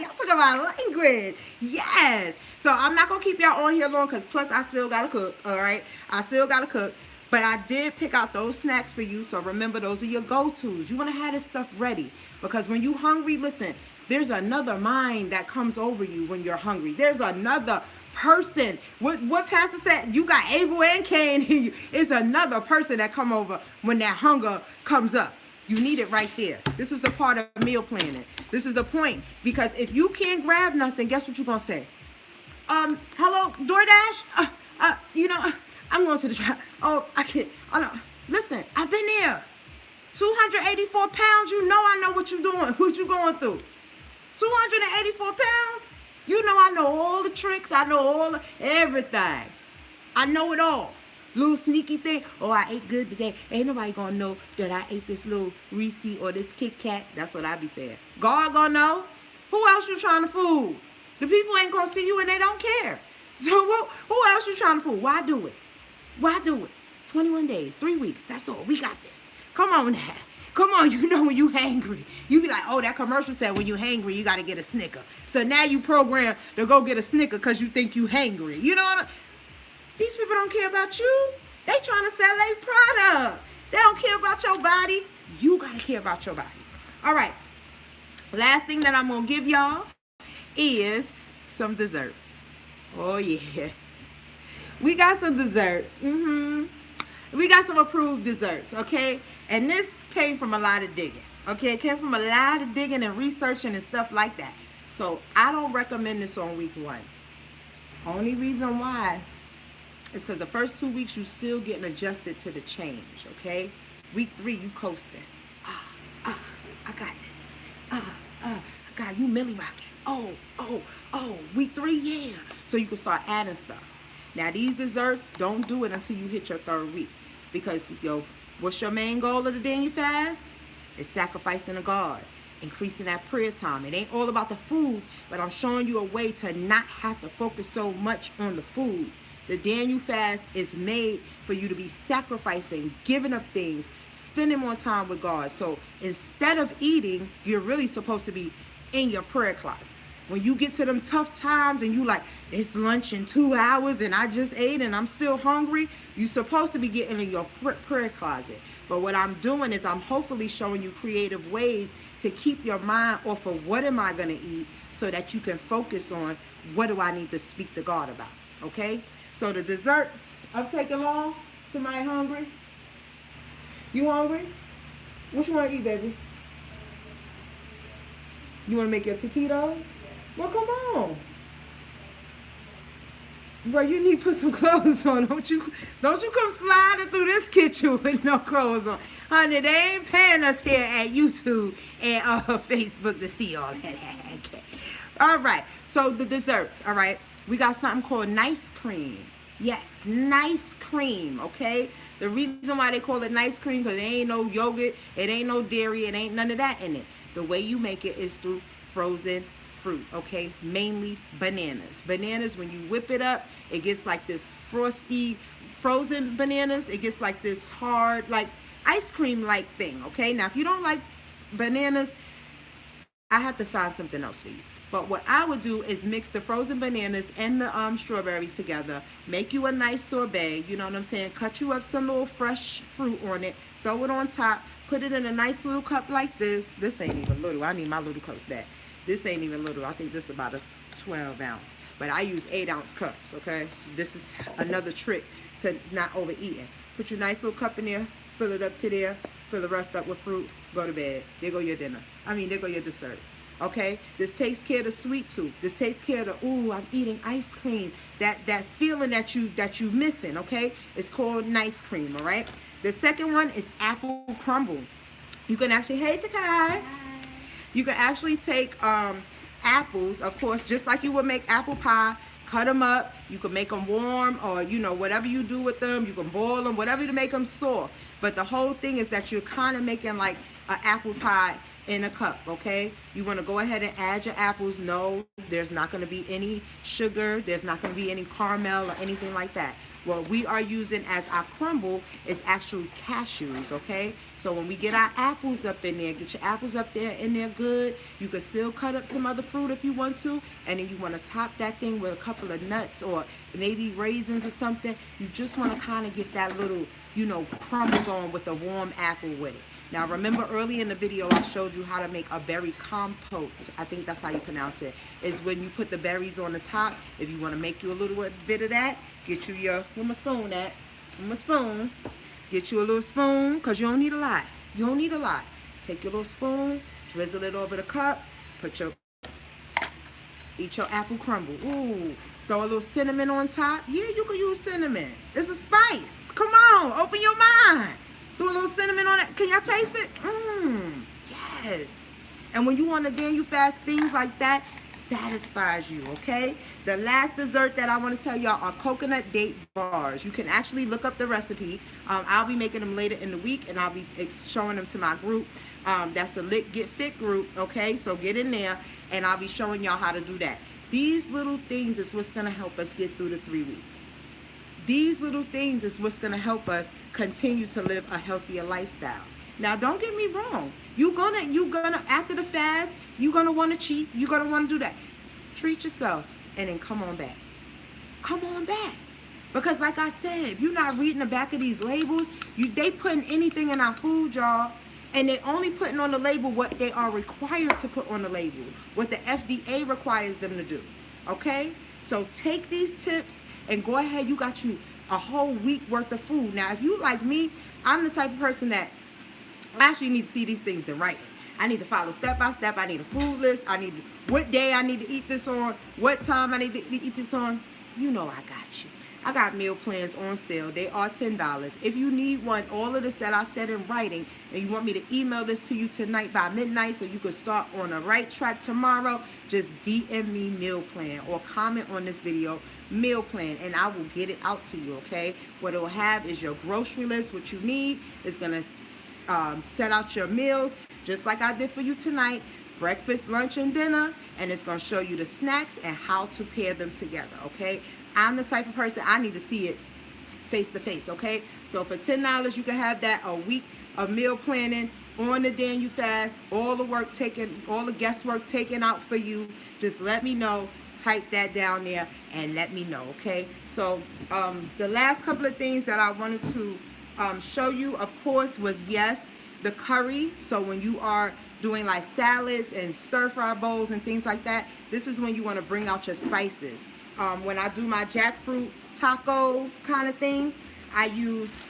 [SPEAKER 1] Y'all talking about language. Yes. So I'm not going to keep y'all on here long because plus I still got to cook, all right? I still got to cook. But I did pick out those snacks for you. So remember, those are your go-tos. You want to have this stuff ready because when you're hungry, listen, there's another mind that comes over you when you're hungry. There's another person. What Pastor said, you got Abel and Cain in you. It's another person that come over when that hunger comes up. You need it right there. This is the part of meal planning. This is the point. Because if you can't grab nothing, guess what you're going to say? Hello, DoorDash? You know, I'm going to the trap. Oh, I can't. Oh, no. Listen, I've been there. 284 pounds. You know I know what you're doing. What you going through? 284 pounds? You know I know all the tricks. I know all everything. I know it all. Little sneaky thing. Oh, I ate good today. Ain't nobody gonna know that I ate this little Reese or this Kit Kat. That's what I be saying. God gonna know. Who else you trying to fool? The people ain't gonna see you and they don't care. So who else you trying to fool? Why do it? Why do it? 21 days, 3 weeks. That's all. We got this. Come on now. Come on, you know when you hangry. You be like, oh, that commercial said when you hangry, you got to get a Snicker. So now you program to go get a Snicker because you think you hangry. You know what These people don't care about you. They trying to sell a product. They don't care about your body. You got to care about your body. All right. Last thing that I'm going to give y'all is some desserts. Oh, yeah. We got some desserts. We got some approved desserts, okay? And this came from a lot of digging, okay? It came from a lot of digging and researching and stuff like that. So I don't recommend this on week 1. Only reason why is because the first 2 weeks you still getting adjusted to the change, okay? Week 3, you coasting. I got this. I got you millie rocking. Week 3, yeah. So you can start adding stuff. Now these desserts, don't do it until you hit your 3rd week. Because what's your main goal of the Daniel fast? It's sacrificing to God, increasing that prayer time. It ain't all about the foods, but I'm showing you a way to not have to focus so much on the food. The Daniel fast is made for you to be sacrificing, giving up things, spending more time with God. So instead of eating, you're really supposed to be in your prayer closet. When you get to them tough times and you like, it's lunch in 2 hours and I just ate and I'm still hungry, you're supposed to be getting in your prayer closet. But what I'm doing is I'm hopefully showing you creative ways to keep your mind off of what am I going to eat so that you can focus on what do I need to speak to God about, okay? So the desserts, I'm taking long. Somebody hungry? You hungry? What you want to eat, baby? You want to make your taquitos? Well, come on. Well, you need to put some clothes on. Don't you come sliding through this kitchen with no clothes on. Honey, they ain't paying us here at YouTube and Facebook to see all that. Okay. All right. So the desserts, all right. We got something called nice cream. Yes, nice cream, okay? The reason why they call it nice cream because there ain't no yogurt, it ain't no dairy, it ain't none of that in it. The way you make it is through frozen fruit, okay? Mainly bananas. Bananas, when you whip it up, it gets like this frosty, frozen bananas. It gets like this hard, like ice cream-like thing, okay? Now, if you don't like bananas, I have to find something else for you. But what I would do is mix the frozen bananas and the strawberries together, make you a nice sorbet, you know what I'm saying? Cut you up some little fresh fruit on it, throw it on top, put it in a nice little cup like this. This ain't even little. I need my little cups back. This ain't even little. I think this is about a 12 ounce. But I use 8-ounce cups, okay? So this is another trick to not overeating. Put your nice little cup in there, fill it up to there, fill the rest up with fruit, go to bed. There go your dinner. There go your dessert. Okay, this takes care of the sweet tooth. This takes care of the, ooh, I'm eating ice cream. That feeling that you missing, okay? It's called nice cream, all right? The second one is apple crumble. You can actually, hey Takai. You can actually take apples, of course, just like you would make apple pie, cut them up. You can make them warm or, whatever you do with them. You can boil them, whatever to make them soft. But the whole thing is that you're kind of making like an apple pie in a cup, okay? You want to go ahead and add your apples. No, there's not going to be any sugar. There's not going to be any caramel or anything like that. What we are using as our crumble is actually cashews, okay? So when we get our apples up in there, get your apples up there in there good. You can still cut up some other fruit if you want to, and then you want to top that thing with a couple of nuts or maybe raisins or something. You just want to kind of get that little, crumble going with the warm apple with it. Now remember earlier in the video I showed you how to make a berry compote. I think that's how you pronounce it. Is when you put the berries on the top. If you want to make you a little bit of that, get you your, where my spoon at? Where my spoon? Get you a little spoon, because you don't need a lot. You don't need a lot. Take your little spoon, drizzle it over the cup, eat your apple crumble. Ooh, throw a little cinnamon on top. Yeah, you can use cinnamon. It's a spice. Come on, open your mind. Throw a little cinnamon on it. Can y'all taste it? Yes. And when you on the Daniel fast, things like that satisfies you, okay? The last dessert that I want to tell y'all are coconut date bars. You can actually look up the recipe. I'll be making them later in the week, and I'll be showing them to my group. That's the Lit Get Fit group, okay? So get in there, and I'll be showing y'all how to do that. These little things is what's going to help us get through the 3 weeks. These little things is what's going to help us continue to live a healthier lifestyle. Now, don't get me wrong. You're gonna after the fast, you're gonna want to cheat. You're gonna want to do that. Treat yourself, and then come on back. Come on back. Because like I said, if you're not reading the back of these labels, they putting anything in our food, y'all, and they only putting on the label what they are required to put on the label, what the FDA requires them to do. Okay? So take these tips and go ahead. You got you a whole week worth of food. Now, if you like me, I'm the type of person that I actually need to see these things in writing. I need to follow step by step. I need a food list. I need what day I need to eat this on, what time I need to eat this on. I got you. I got meal plans on sale. They are $10. If you need one, all of this that I said in writing, and you want me to email this to you tonight by midnight so you can start on the right track tomorrow, just DM me meal plan or comment on this video meal plan, and I will get it out to you, okay? What it'll have is your grocery list, what you need. It's going to set out your meals just like I did for you tonight. Breakfast, lunch, and dinner, and it's going to show you the snacks and how to pair them together, okay? I'm the type of person, I need to see it face to face, okay? So for $10, you can have that a week of meal planning on the day you fast, all the work taken, all the guesswork taken out for you. Just let me know, type that down there, and let me know, okay? So the last couple of things that I wanted to show you, of course, was, yes, the curry. So when you are doing like salads and stir fry bowls and things like that, this is when you want to bring out your spices. When I do my jackfruit taco kind of thing, I use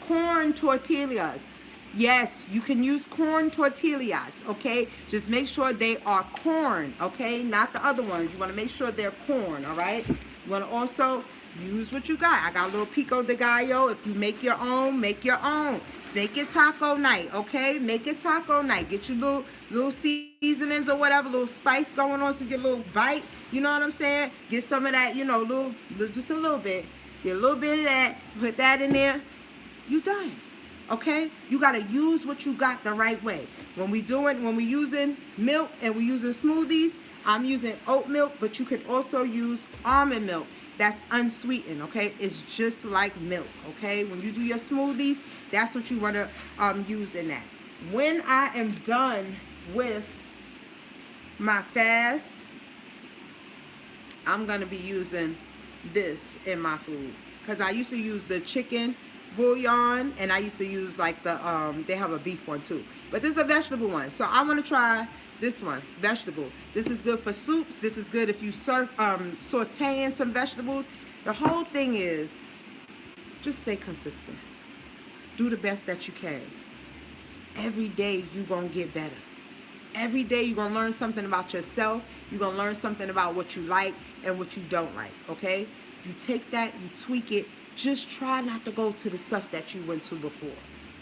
[SPEAKER 1] corn tortillas. Yes, you can use corn tortillas, okay? Just make sure they are corn, okay? Not the other ones. You want to make sure they're corn, all right? You want to also use what you got. I got a little pico de gallo. If you make your own, make your own. Make it taco night, okay? Make it taco night. Get your little seasonings or whatever, little spice going on so you get a little bite. You know what I'm saying? Get some of that, you know, just a little bit. Get a little bit of that. Put that in there. You done, okay? You got to use what you got the right way. When we using milk and we using smoothies, I'm using oat milk, but you can also use almond milk. That's unsweetened, okay? It's just like milk, okay? When you do your smoothies, that's what you want to use in that. When I am done with my fast, I'm going to be using this in my food. Because I used to use the chicken bouillon, and I used to use like the, they have a beef one too. But this is a vegetable one. So I want to try this one, vegetable. This is good for soups. This is good if you sauteing some vegetables. The whole thing is just stay consistent. Do the best that you can. Every day you're going to get better. Every day you're going to learn something about yourself. You're going to learn something about what you like and what you don't like, okay? You take that, you tweak it. Just try not to go to the stuff that you went to before.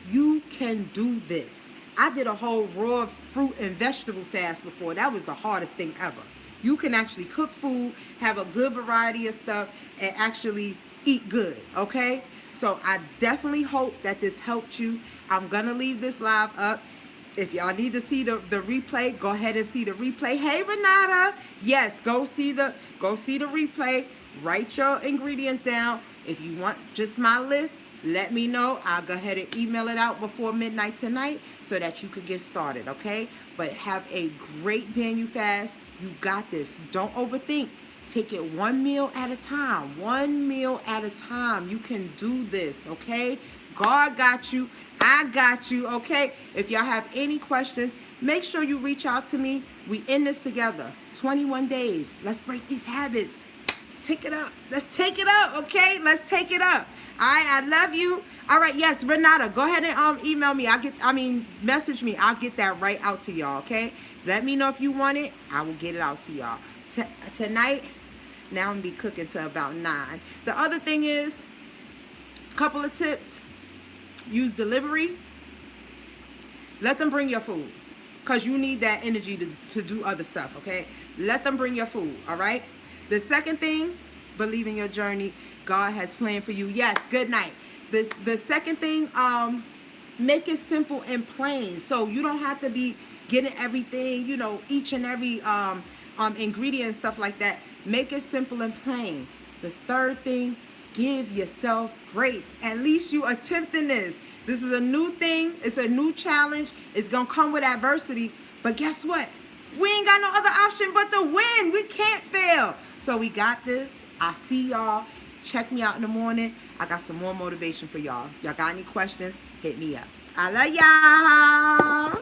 [SPEAKER 1] You can do this. I did a whole raw fruit and vegetable fast before. That was the hardest thing ever. You can actually cook food, have a good variety of stuff, and actually eat good, okay? So I definitely hope that this helped you. I'm going to leave this live up. If y'all need to see the replay, go ahead and see the replay. Hey, Renata. Yes, go see the replay. Write your ingredients down. If you want just my list, let me know. I'll go ahead and email it out before midnight tonight so that you could get started, okay? But have a great Daniel fast. You got this. Don't overthink. Take it one meal at a time. One meal at a time. You can do this, okay? God got you. I got you, okay? If y'all have any questions, make sure you reach out to me. We in this together. 21 days. Let's break these habits. Let's take it up. Let's take it up, okay? Let's take it up. All right, I love you. All right, yes, Renata, go ahead and email me. Message me. I'll get that right out to y'all, okay? Let me know if you want it. I will get it out to y'all. Tonight, now I'm going to be cooking till about 9. The other thing is, a couple of tips. Use delivery. Let them bring your food because you need that energy to do other stuff, okay? Let them bring your food, all right? The second thing, believe in your journey. God has planned for you. Yes, good night. The second thing, make it simple and plain. So you don't have to be getting everything, you know, each and every ingredient and stuff like that. Make it simple and plain. The third thing, give yourself grace. At least you attempting this. This is a new thing. It's a new challenge. It's going to come with adversity. But guess what? We ain't got no other option but to win. We can't fail. So we got this. I see y'all. Check me out in the morning. I got some more motivation for y'all. Y'all got any questions? Hit me up. I love y'all.